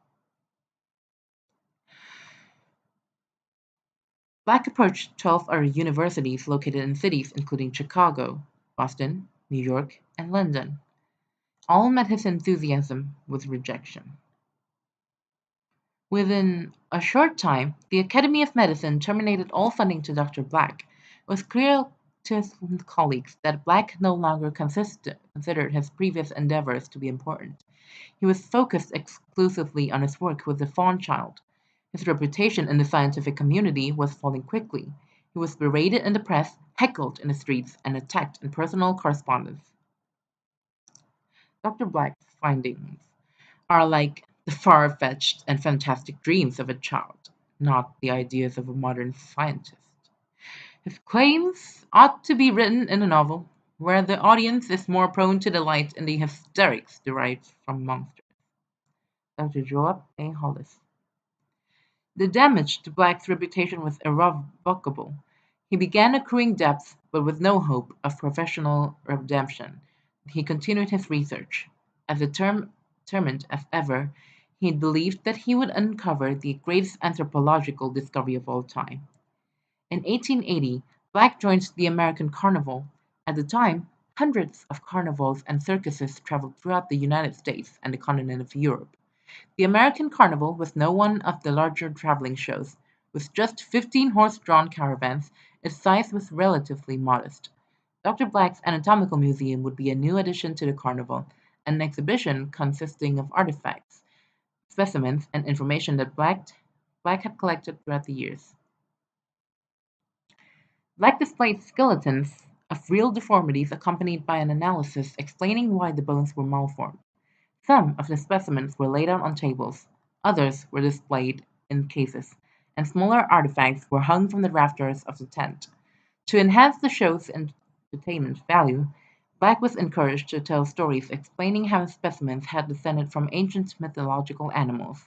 Black approached 12 other universities located in cities including Chicago, Boston, New York, and London. All met his enthusiasm with rejection. Within a short time, the Academy of Medicine terminated all funding to Dr. Black. It was clear to his colleagues that Black no longer considered his previous endeavors to be important. He was focused exclusively on his work with the fawn child. His reputation in the scientific community was falling quickly. He was berated in the press, heckled in the streets, and attacked in personal correspondence. Dr. Black's findings are like the far-fetched and fantastic dreams of a child, not the ideas of a modern scientist. His claims ought to be written in a novel, where the audience is more prone to delight in the hysterics derived from monsters. Dr. Joab A. Hollis. The damage to Black's reputation was irrevocable. He began accruing debts, but with no hope of professional redemption. He continued his research. As determined as ever, he believed that he would uncover the greatest anthropological discovery of all time. In 1880, Black joined the American Carnival. At the time, hundreds of carnivals and circuses traveled throughout the United States and the continent of Europe. The American Carnival was no one of the larger traveling shows. With just 15 horse-drawn caravans, its size was relatively modest. Dr. Black's Anatomical Museum would be a new addition to the carnival, an exhibition consisting of artifacts, specimens, and information that Black had collected throughout the years. Black displayed skeletons of real deformities accompanied by an analysis explaining why the bones were malformed. Some of the specimens were laid out on tables, others were displayed in cases, and smaller artifacts were hung from the rafters of the tent. To enhance the show's entertainment value, Black was encouraged to tell stories explaining how his specimens had descended from ancient mythological animals.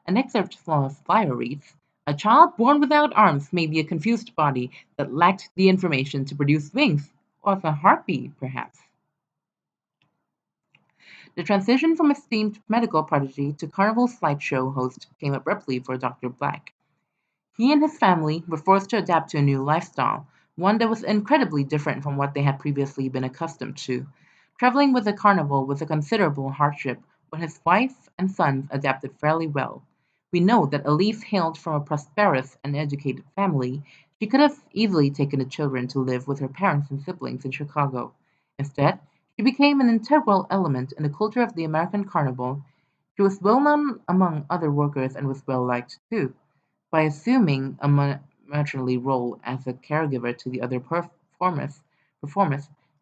An excerpt from a flyer reads, "A child born without arms may be a confused body that lacked the information to produce wings, or a heartbeat, perhaps." The transition from esteemed medical prodigy to Carnival slideshow host came abruptly for Dr. Black. He and his family were forced to adapt to a new lifestyle, one that was incredibly different from what they had previously been accustomed to. Traveling with a carnival was a considerable hardship, but his wife and sons adapted fairly well. We know that Elise hailed from a prosperous and educated family. She could have easily taken the children to live with her parents and siblings in Chicago. Instead, she became an integral element in the culture of the American carnival. She was well known among other workers and was well liked too. By assuming a matronly role as a caregiver to the other performers,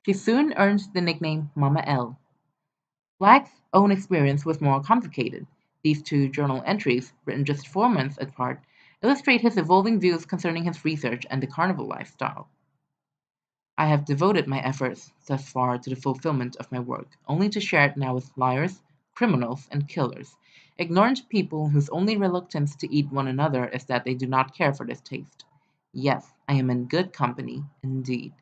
she soon earned the nickname Mama L. Black's own experience was more complicated. These two journal entries, written just 4 months apart, illustrate his evolving views concerning his research and the carnival lifestyle. I have devoted my efforts thus far to the fulfillment of my work, only to share it now with liars, criminals, and killers, ignorant people whose only reluctance to eat one another is that they do not care for this taste. Yes, I am in good company, indeed.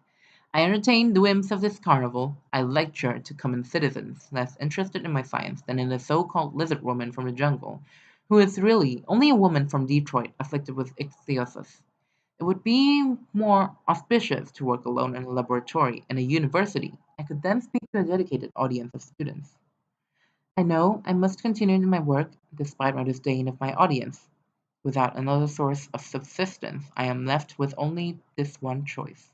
I entertain the whims of this carnival. I lecture to common citizens, less interested in my science than in the so-called lizard woman from the jungle, who is really only a woman from Detroit afflicted with ichthyosis. It would be more auspicious to work alone in a laboratory in a university. I could then speak to a dedicated audience of students. I know I must continue in my work, despite my disdain of my audience. Without another source of subsistence, I am left with only this one choice.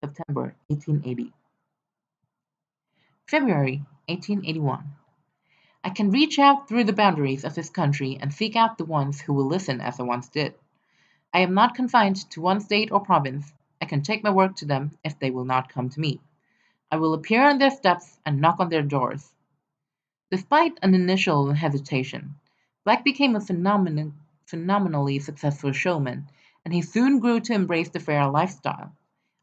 September 1880. February 1881. I can reach out through the boundaries of this country and seek out the ones who will listen as I once did. I am not confined to one state or province. I can take my work to them if they will not come to me. I will appear on their steps and knock on their doors. Despite an initial hesitation, Black became a phenomenally successful showman, and he soon grew to embrace the fair lifestyle.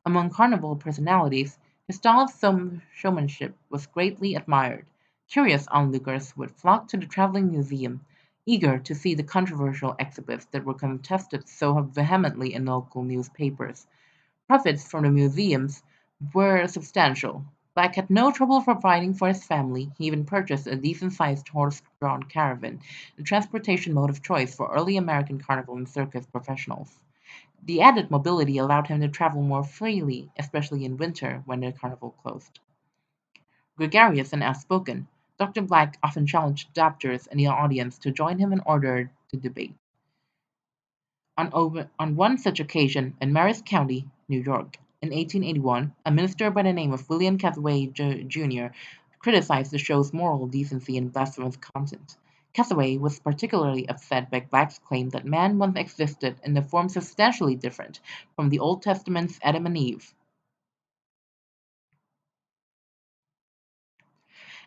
Among carnival personalities, his style of showmanship was greatly admired. Curious onlookers would flock to the traveling museum, eager to see the controversial exhibits that were contested so vehemently in local newspapers. Profits from the museums were substantial. Black had no trouble providing for his family. He even purchased a decent-sized horse-drawn caravan, the transportation mode of choice for early American carnival and circus professionals. The added mobility allowed him to travel more freely, especially in winter when the carnival closed. Gregarious and outspoken, Dr. Black often challenged doctors in the audience to join him in order to debate. On one such occasion in Maris County, New York, in 1881, a minister by the name of William Cathaway, Jr. criticized the show's moral decency and blasphemous content. Cathaway was particularly upset by Black's claim that man once existed in a form substantially different from the Old Testament's Adam and Eve.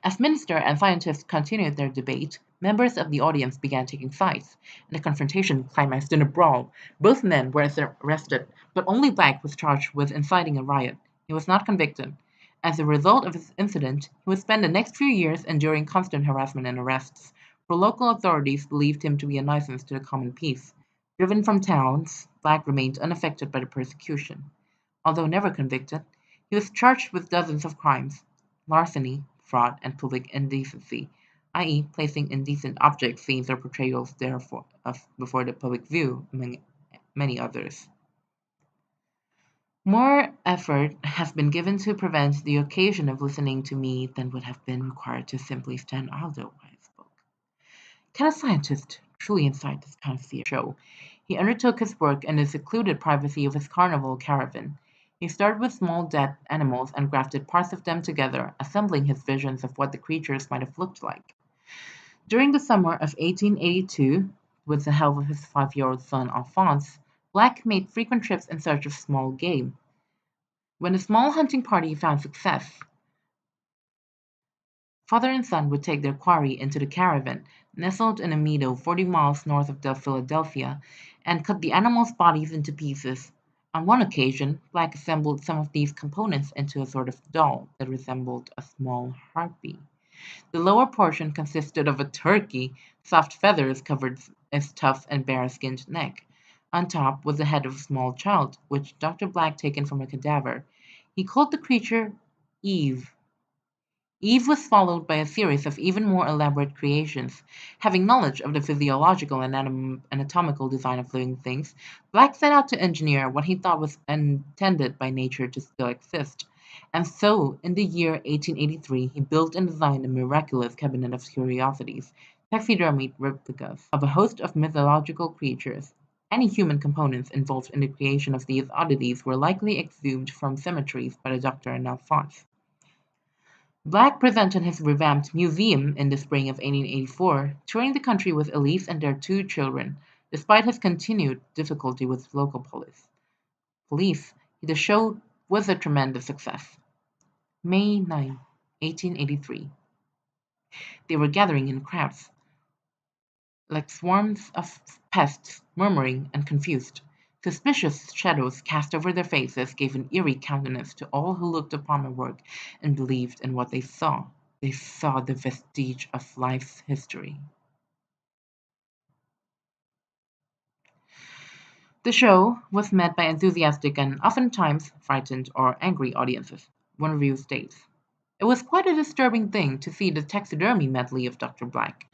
As minister and scientist continued their debate, members of the audience began taking sides, and the confrontation climaxed in a brawl. Both men were arrested, but only Black was charged with inciting a riot. He was not convicted. As a result of this incident, he would spend the next few years enduring constant harassment and arrests, for local authorities believed him to be a nuisance to the common peace. Driven from towns, Black remained unaffected by the persecution. Although never convicted, he was charged with dozens of crimes: larceny, fraud, and public indecency, i.e., placing indecent objects, scenes, or portrayals before the public view, among many others. More effort has been given to prevent the occasion of listening to me than would have been required to simply stand idle while I spoke. Can a scientist truly incite this kind of show? He undertook his work in the secluded privacy of his carnival caravan. He started with small dead animals and grafted parts of them together, assembling his visions of what the creatures might have looked like. During the summer of 1882, with the help of his 5-year-old son Alphonse, Black made frequent trips in search of small game. When the small hunting party found success, father and son would take their quarry into the caravan, nestled in a meadow 40 miles north of Philadelphia, and cut the animals' bodies into pieces. On one occasion, Black assembled some of these components into a sort of doll that resembled a small harpy. The lower portion consisted of a turkey; soft feathers covered its tough and bare-skinned neck. On top was the head of a small child, which Dr. Black taken from a cadaver. He called the creature Eve. Eve was followed by a series of even more elaborate creations. Having knowledge of the physiological and anatomical design of living things, Black set out to engineer what he thought was intended by nature to still exist. And so, in the year 1883, he built and designed a miraculous cabinet of curiosities, taxidermied replicas of a host of mythological creatures. Any human components involved in the creation of these oddities were likely exhumed from cemeteries by the doctor and Alphonse. Black presented his revamped museum in the spring of 1884, touring the country with Elise and their two children, despite his continued difficulty with local police, the show was a tremendous success. May 9, 1883. They were gathering in crowds, like swarms of pests, murmuring and confused. Suspicious shadows cast over their faces gave an eerie countenance to all who looked upon my work and believed in what they saw. They saw the vestige of life's history. The show was met by enthusiastic and oftentimes frightened or angry audiences, one review states. It was quite a disturbing thing to see the taxidermy medley of Dr. Black.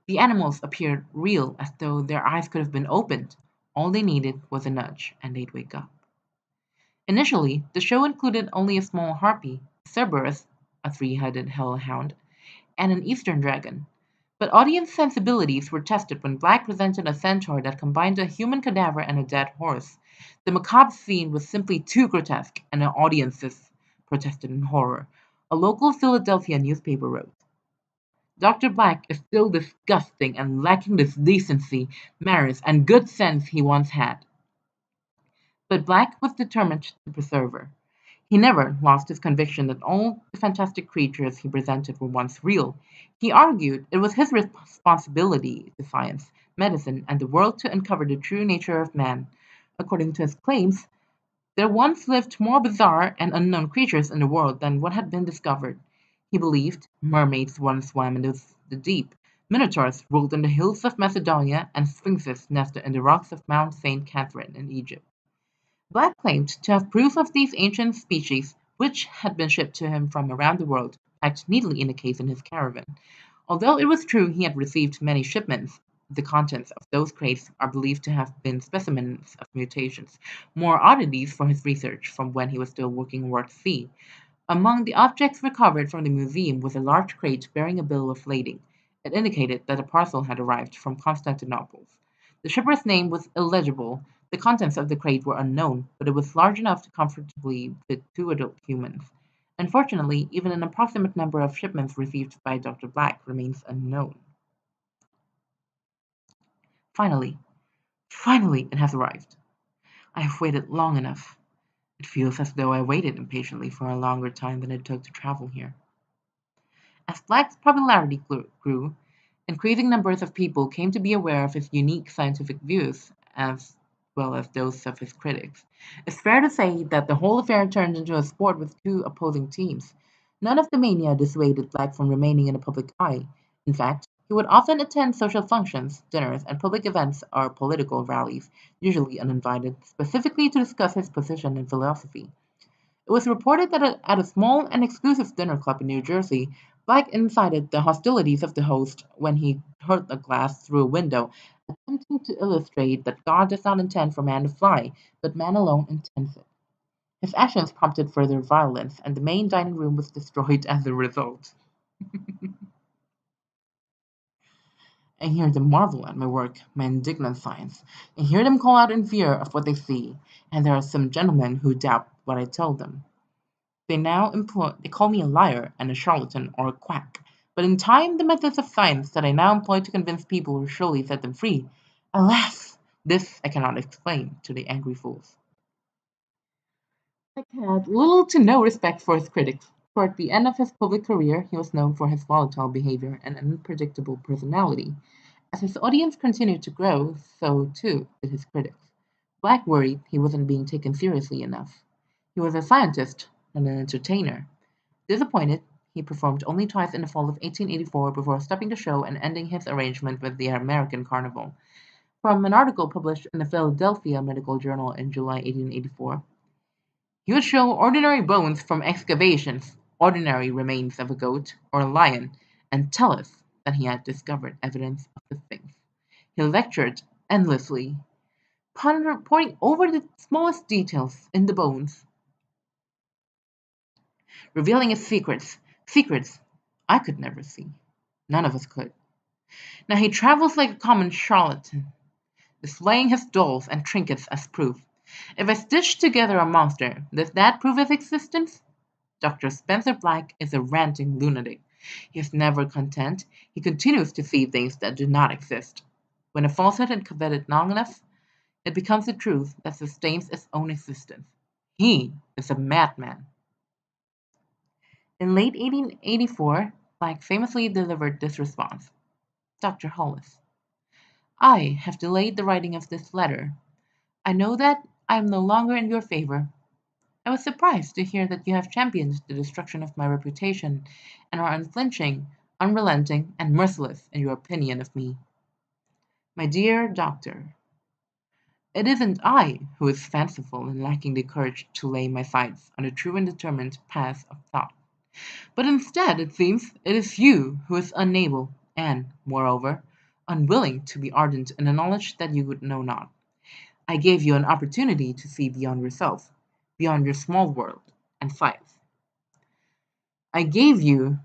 The animals appeared real as though their eyes could have been opened. All they needed was a nudge and they'd wake up. Initially, the show included only a small harpy, Cerberus, a three-headed hellhound, and an eastern dragon. But audience sensibilities were tested when Black presented a centaur that combined a human cadaver and a dead horse. The macabre scene was simply too grotesque, and the audiences protested in horror. A local Philadelphia newspaper wrote, Dr. Black is still disgusting and lacking the decency, manners, and good sense he once had. But Black was determined to preserve her. He never lost his conviction that all the fantastic creatures he presented were once real. He argued it was his responsibility to science, medicine, and the world to uncover the true nature of man. According to his claims, there once lived more bizarre and unknown creatures in the world than what had been discovered. He believed mermaids once swam in the deep, minotaurs ruled in the hills of Macedonia, and sphinxes nested in the rocks of Mount St. Catherine in Egypt. Black claimed to have proof of these ancient species, which had been shipped to him from around the world, packed neatly in a case in his caravan. Although it was true he had received many shipments, the contents of those crates are believed to have been specimens of mutations, more oddities for his research from when he was still working aboard sea. Among the objects recovered from the museum was a large crate bearing a bill of lading. It indicated that a parcel had arrived from Constantinople. The shipper's name was illegible, the contents of the crate were unknown, but it was large enough to comfortably fit two adult humans. Unfortunately, even an approximate number of shipments received by Dr. Black remains unknown. Finally, finally, it has arrived. I have waited long enough. It feels as though I waited impatiently for a longer time than it took to travel here. As Black's popularity grew, increasing numbers of people came to be aware of his unique scientific views, as well as those of his critics. It's fair to say that the whole affair turned into a sport with two opposing teams. None of the mania dissuaded Black from remaining in the public eye. In fact, he would often attend social functions, dinners, and public events or political rallies, usually uninvited, specifically to discuss his position in philosophy. It was reported that at a small and exclusive dinner club in New Jersey, Black incited the hostilities of the host when he hurled a glass through a window, attempting to illustrate that God does not intend for man to fly, but man alone intends it. His actions prompted further violence, and the main dining room was destroyed as a result. I hear them marvel at my work, my indignant science. I hear them call out in fear of what they see, and there are some gentlemen who doubt what I tell them. They call me a liar and a charlatan or a quack. But in time the methods of science that I now employ to convince people will surely set them free. Alas! This I cannot explain to the angry fools. Black had little to no respect for his critics. Toward the end of his public career, he was known for his volatile behavior and unpredictable personality. As his audience continued to grow, so too did his critics. Black worried he wasn't being taken seriously enough. He was a scientist, not an entertainer. Disappointed, he performed only twice in the fall of 1884 before stopping the show and ending his arrangement with the American Carnival. From an article published in the Philadelphia Medical Journal in July 1884, he would show ordinary bones from excavations, ordinary remains of a goat or a lion, and tell us that he had discovered evidence of the Sphinx. He lectured endlessly, poring over the smallest details in the bones. revealing his secrets. Secrets I could never see. None of us could. Now he travels like a common charlatan, displaying his dolls and trinkets as proof. If I stitch together a monster, does that prove its existence? Dr. Spencer Black is a ranting lunatic. He is never content. He continues to see things that do not exist. When a falsehood is coveted long enough, it becomes the truth that sustains its own existence. He is a madman. In late 1884, Black famously delivered this response: Dr. Hollis, I have delayed the writing of this letter. I know that I am no longer in your favor. I was surprised to hear that you have championed the destruction of my reputation and are unflinching, unrelenting, and merciless in your opinion of me. My dear doctor, it isn't I who is fanciful and lacking the courage to lay my sights on the true and determined path of thought, but instead, it seems, it is you who is unable, and, moreover, unwilling to be ardent in a knowledge that you would know not. I gave you an opportunity to see beyond yourself, beyond your small world and size. I gave you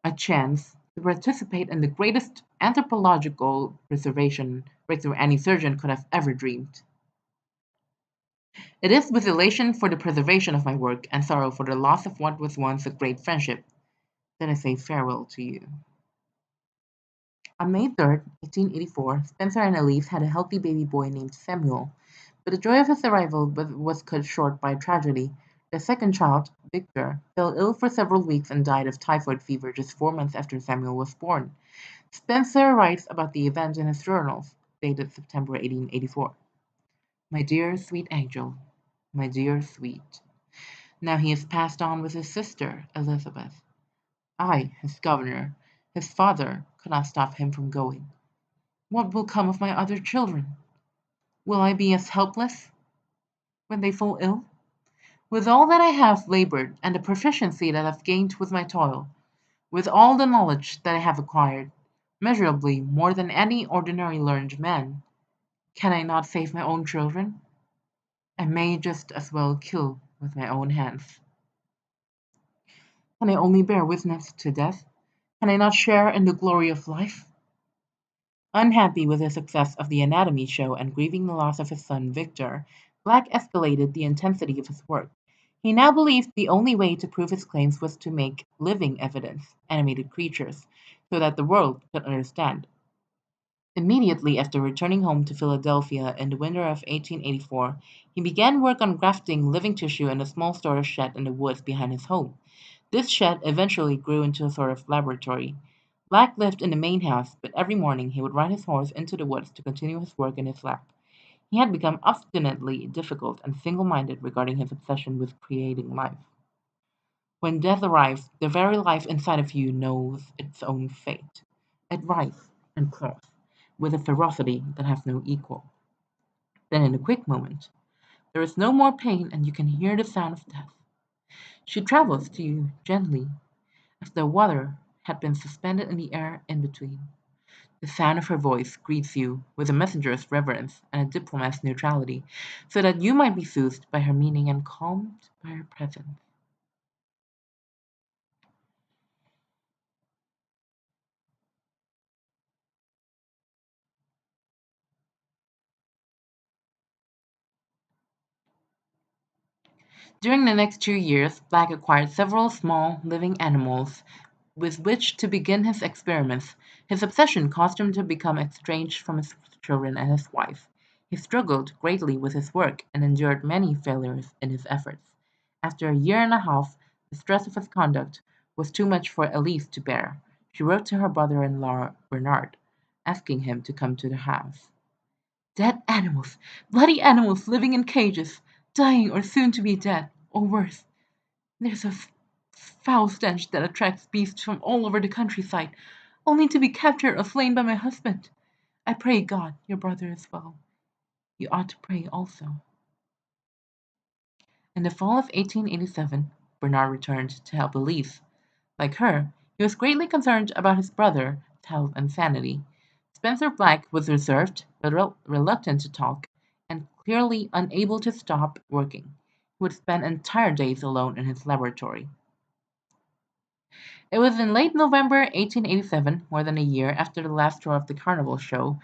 a chance to participate in the greatest anthropological preservation breakthrough any surgeon could have ever dreamed. It is with elation for the preservation of my work and sorrow for the loss of what was once a great friendship that I say farewell to you. On May 3rd, 1884, Spencer and Elise had a healthy baby boy named Samuel, but the joy of his arrival was cut short by tragedy. Their second child, Victor, fell ill for several weeks and died of typhoid fever just 4 months after Samuel was born. Spencer writes about the event in his journals, dated September 1884. My dear sweet angel, my dear sweet. Now he is passed on with his sister, Elizabeth. I, his governor, his father, could not stop him from going. What will come of my other children? Will I be as helpless when they fall ill? With all that I have labored and the proficiency that I've gained with my toil, with all the knowledge that I have acquired, measurably more than any ordinary learned man, can I not save my own children? I may just as well kill with my own hands. Can I only bear witness to death? Can I not share in the glory of life? Unhappy with the success of the anatomy show and grieving the loss of his son Victor, Black escalated the intensity of his work. He now believed the only way to prove his claims was to make living evidence, animated creatures, so that the world could understand. Immediately after returning home to Philadelphia in the winter of 1884, he began work on grafting living tissue in a small storage shed in the woods behind his home. This shed eventually grew into a sort of laboratory. Black lived in the main house, but every morning he would ride his horse into the woods to continue his work in his lab. He had become obstinately difficult and single-minded regarding his obsession with creating life. When death arrives, the very life inside of you knows its own fate. It writhes and claws with a ferocity that has no equal. Then in a quick moment, there is no more pain and you can hear the sound of death. She travels to you gently, as though water had been suspended in the air in between. The sound of her voice greets you with a messenger's reverence and a diplomat's neutrality, so that you might be soothed by her meaning and calmed by her presence. During the next 2 years, Black acquired several small, living animals with which to begin his experiments. His obsession caused him to become estranged from his children and his wife. He struggled greatly with his work and endured many failures in his efforts. After a year and a half, the stress of his conduct was too much for Elise to bear. She wrote to her brother-in-law Bernard, asking him to come to the house. Dead animals, bloody animals living in cages, dying or soon to be dead, or worse. There's a foul stench that attracts beasts from all over the countryside, only to be captured or slain by my husband. I pray God your brother is well. You ought to pray also. In the fall of 1887, Bernard returned to help Elise. Like her, he was greatly concerned about his brother's health and sanity. Spencer Black was reserved, but reluctant to talk, and clearly unable to stop working. He would spend entire days alone in his laboratory. It was in late November 1887, more than a year after the last tour of the carnival show,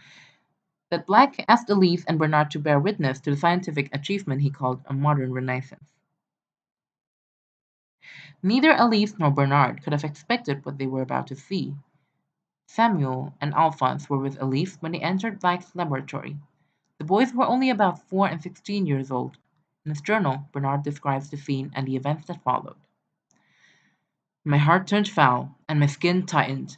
that Black asked Elise and Bernard to bear witness to the scientific achievement he called a modern renaissance. Neither Elise nor Bernard could have expected what they were about to see. Samuel and Alphonse were with Elise when they entered Black's laboratory. The boys were only about 4 and 16 years old. In his journal, Bernard describes the scene and the events that followed. My heart turned foul, and my skin tightened,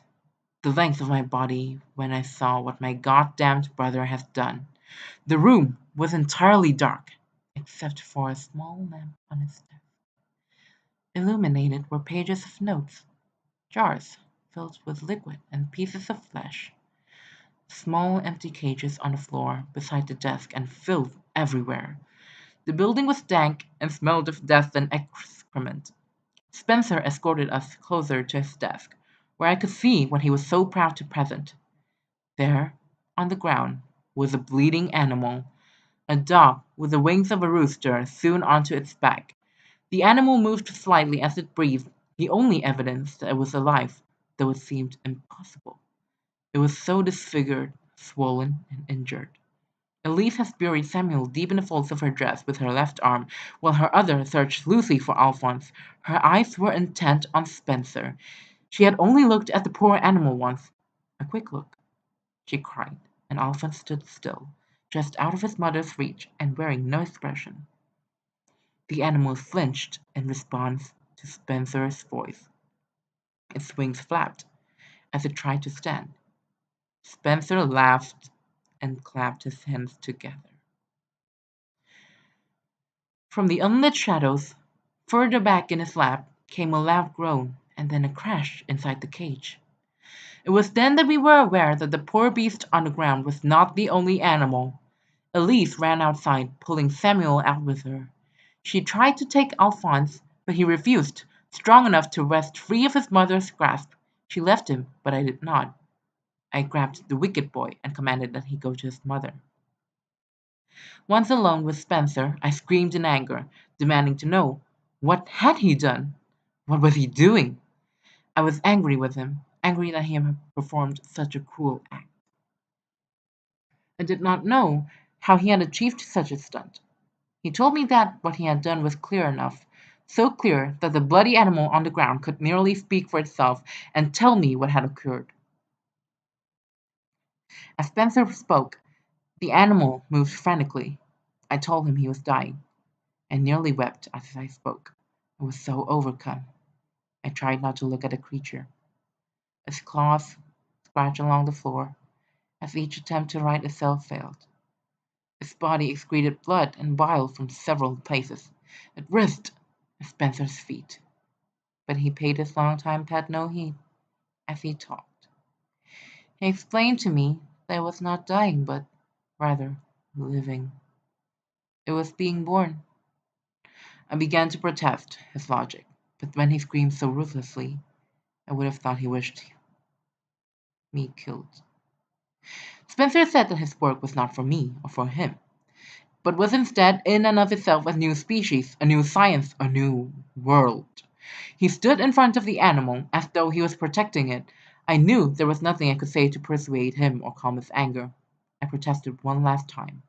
the length of my body, when I saw what my goddamned brother had done. The room was entirely dark, except for a small lamp on his desk. Illuminated were pages of notes, jars filled with liquid and pieces of flesh, small empty cages on the floor beside the desk and filth everywhere. The building was dank and smelled of death and excrement. Spencer escorted us closer to his desk, where I could see what he was so proud to present. There, on the ground, was a bleeding animal, a dog with the wings of a rooster sewn onto its back. The animal moved slightly as it breathed, the only evidence that it was alive, though it seemed impossible. It was so disfigured, swollen, and injured. Elise has buried Samuel deep in the folds of her dress with her left arm, while her other searched loosely for Alphonse. Her eyes were intent on Spencer. She had only looked at the poor animal once. A quick look, she cried, and Alphonse stood still, just out of his mother's reach and wearing no expression. The animal flinched in response to Spencer's voice. Its wings flapped as it tried to stand. Spencer laughed and clapped his hands together. From the unlit shadows, further back in his lap, came a loud groan and then a crash inside the cage. It was then that we were aware that the poor beast on the ground was not the only animal. Elise ran outside, pulling Samuel out with her. She tried to take Alphonse, but he refused, strong enough to wrest free of his mother's grasp. She left him, but I did not. I grabbed the wicked boy and commanded that he go to his mother. Once alone with Spencer, I screamed in anger, demanding to know what had he done? What was he doing? I was angry with him, angry that he had performed such a cruel act. I did not know how he had achieved such a stunt. He told me that what he had done was clear enough, so clear that the bloody animal on the ground could merely speak for itself and tell me what had occurred. As Spencer spoke, the animal moved frantically. I told him he was dying. I nearly wept as I spoke. I was so overcome. I tried not to look at the creature. Its claws scratched along the floor as each attempt to right itself failed. Its body excreted blood and bile from several places. It writhed at Spencer's feet, but he paid his long-time pet no heed as he talked. He explained to me that it was not dying, but rather living. It was being born. I began to protest his logic, but when he screamed so ruthlessly, I would have thought he wished me killed. Spencer said that his work was not for me or for him, but was instead in and of itself a new species, a new science, a new world. He stood in front of the animal as though he was protecting it. I knew there was nothing I could say to persuade him or calm his anger. I protested one last time.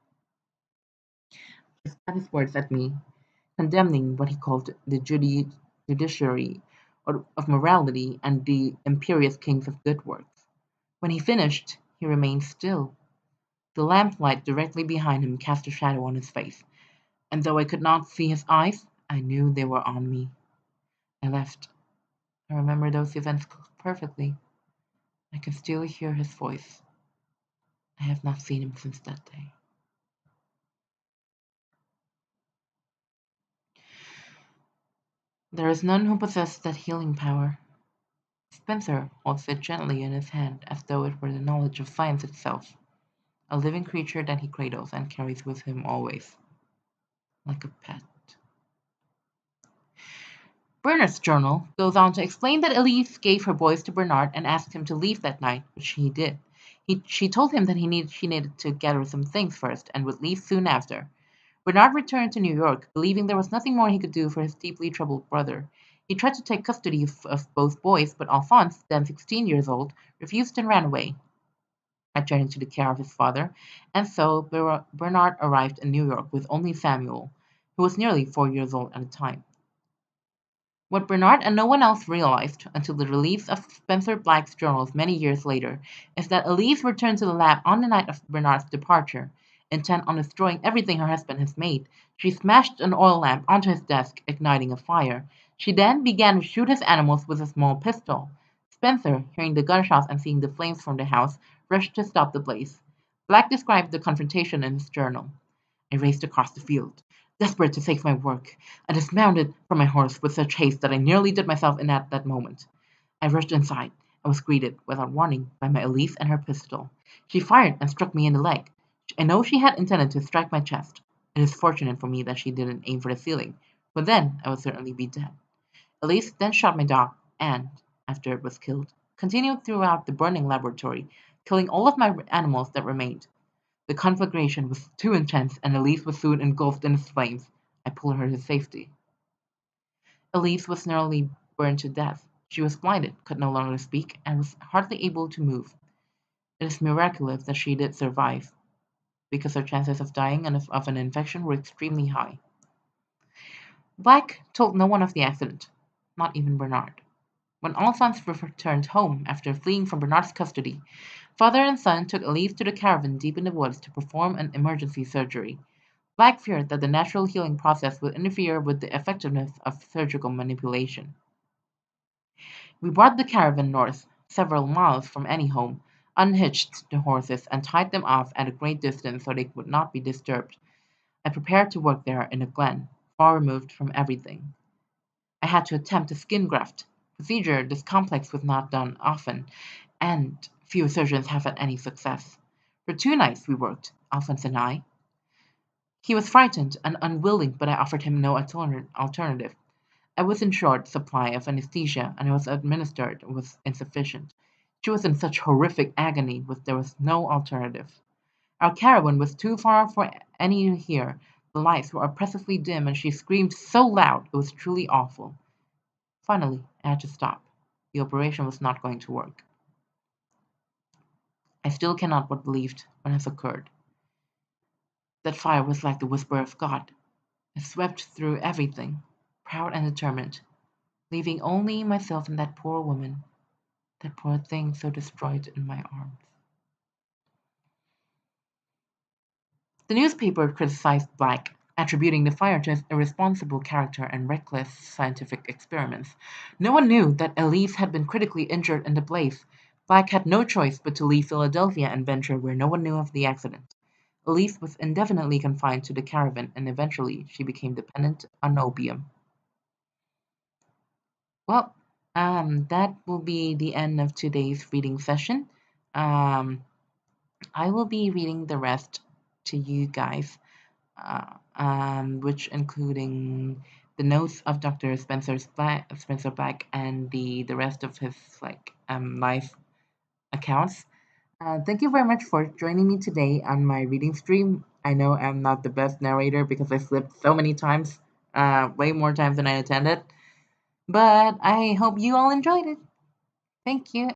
He spat his words at me, condemning what he called the judiciary of morality and the imperious kings of good works. When he finished, he remained still. The lamplight directly behind him cast a shadow on his face, and though I could not see his eyes, I knew they were on me. I left. I remember those events perfectly. I can still hear his voice. I have not seen him since that day. There is none who possesses that healing power. Spencer holds it gently in his hand as though it were the knowledge of science itself, a living creature that he cradles and carries with him always, like a pet. Bernard's journal goes on to explain that Elise gave her boys to Bernard and asked him to leave that night, which he did. She told him that she needed to gather some things first and would leave soon after. Bernard returned to New York, believing there was nothing more he could do for his deeply troubled brother. He tried to take custody of both boys, but Alphonse, then 16 years old, refused and ran away, returning to the care of his father, and so Bernard arrived in New York with only Samuel, who was nearly 4 years old at the time. What Bernard and no one else realized until the release of Spencer Black's journals many years later is that Elise returned to the lab on the night of Bernard's departure. Intent on destroying everything her husband has made, she smashed an oil lamp onto his desk, igniting a fire. She then began to shoot his animals with a small pistol. Spencer, hearing the gunshots and seeing the flames from the house, rushed to stop the blaze. Black described the confrontation in his journal. I raced across the field, desperate to save my work. I dismounted from my horse with such haste that I nearly did myself in at that moment. I rushed inside and was greeted, without warning, by my Elise and her pistol. She fired and struck me in the leg. I know she had intended to strike my chest. It is fortunate for me that she didn't aim for the ceiling, for then I would certainly be dead. Elise then shot my dog and, after it was killed, continued throughout the burning laboratory, killing all of my animals that remained. The conflagration was too intense, and Elise was soon engulfed in its flames. I pulled her to safety. Elise was nearly burned to death. She was blinded, could no longer speak, and was hardly able to move. It is miraculous that she did survive, because her chances of dying of an infection were extremely high. Black told no one of the accident, not even Bernard. When Alphonse returned home after fleeing from Bernard's custody, father and son took Elise to the caravan deep in the woods to perform an emergency surgery. Black feared that the natural healing process would interfere with the effectiveness of surgical manipulation. We brought the caravan north, several miles from any home, unhitched the horses, and tied them off at a great distance so they would not be disturbed. I prepared to work there in a glen, far removed from everything. I had to attempt a skin graft. Procedure this complex was not done often, and few surgeons have had any success. For 2 nights we worked, Alphonse and I. He was frightened and unwilling, but I offered him no alternative. I was in short supply of anesthesia, and it was administered was insufficient. She was in such horrific agony there was no alternative. Our caravan was too far for any to hear. The lights were oppressively dim, and she screamed so loud it was truly awful. Finally, I had to stop. The operation was not going to work. I still cannot but believe what has occurred. That fire was like the whisper of God. It swept through everything, proud and determined, leaving only myself and that poor woman, that poor thing so destroyed in my arms. The newspaper criticized Black, attributing the fire to his irresponsible character and reckless scientific experiments. No one knew that Elise had been critically injured in the blaze. Black had no choice but to leave Philadelphia and venture where no one knew of the accident. Elise was indefinitely confined to the caravan, and eventually she became dependent on opium. Well, that will be the end of today's reading session. Um, I will be reading the rest to you guys, which including the notes of Dr. Spencer Black, and the rest of his life accounts. Thank you very much for joining me today on my reading stream. I know I'm not the best narrator because I slipped so many times, way more times than I intended. But I hope you all enjoyed it. Thank you.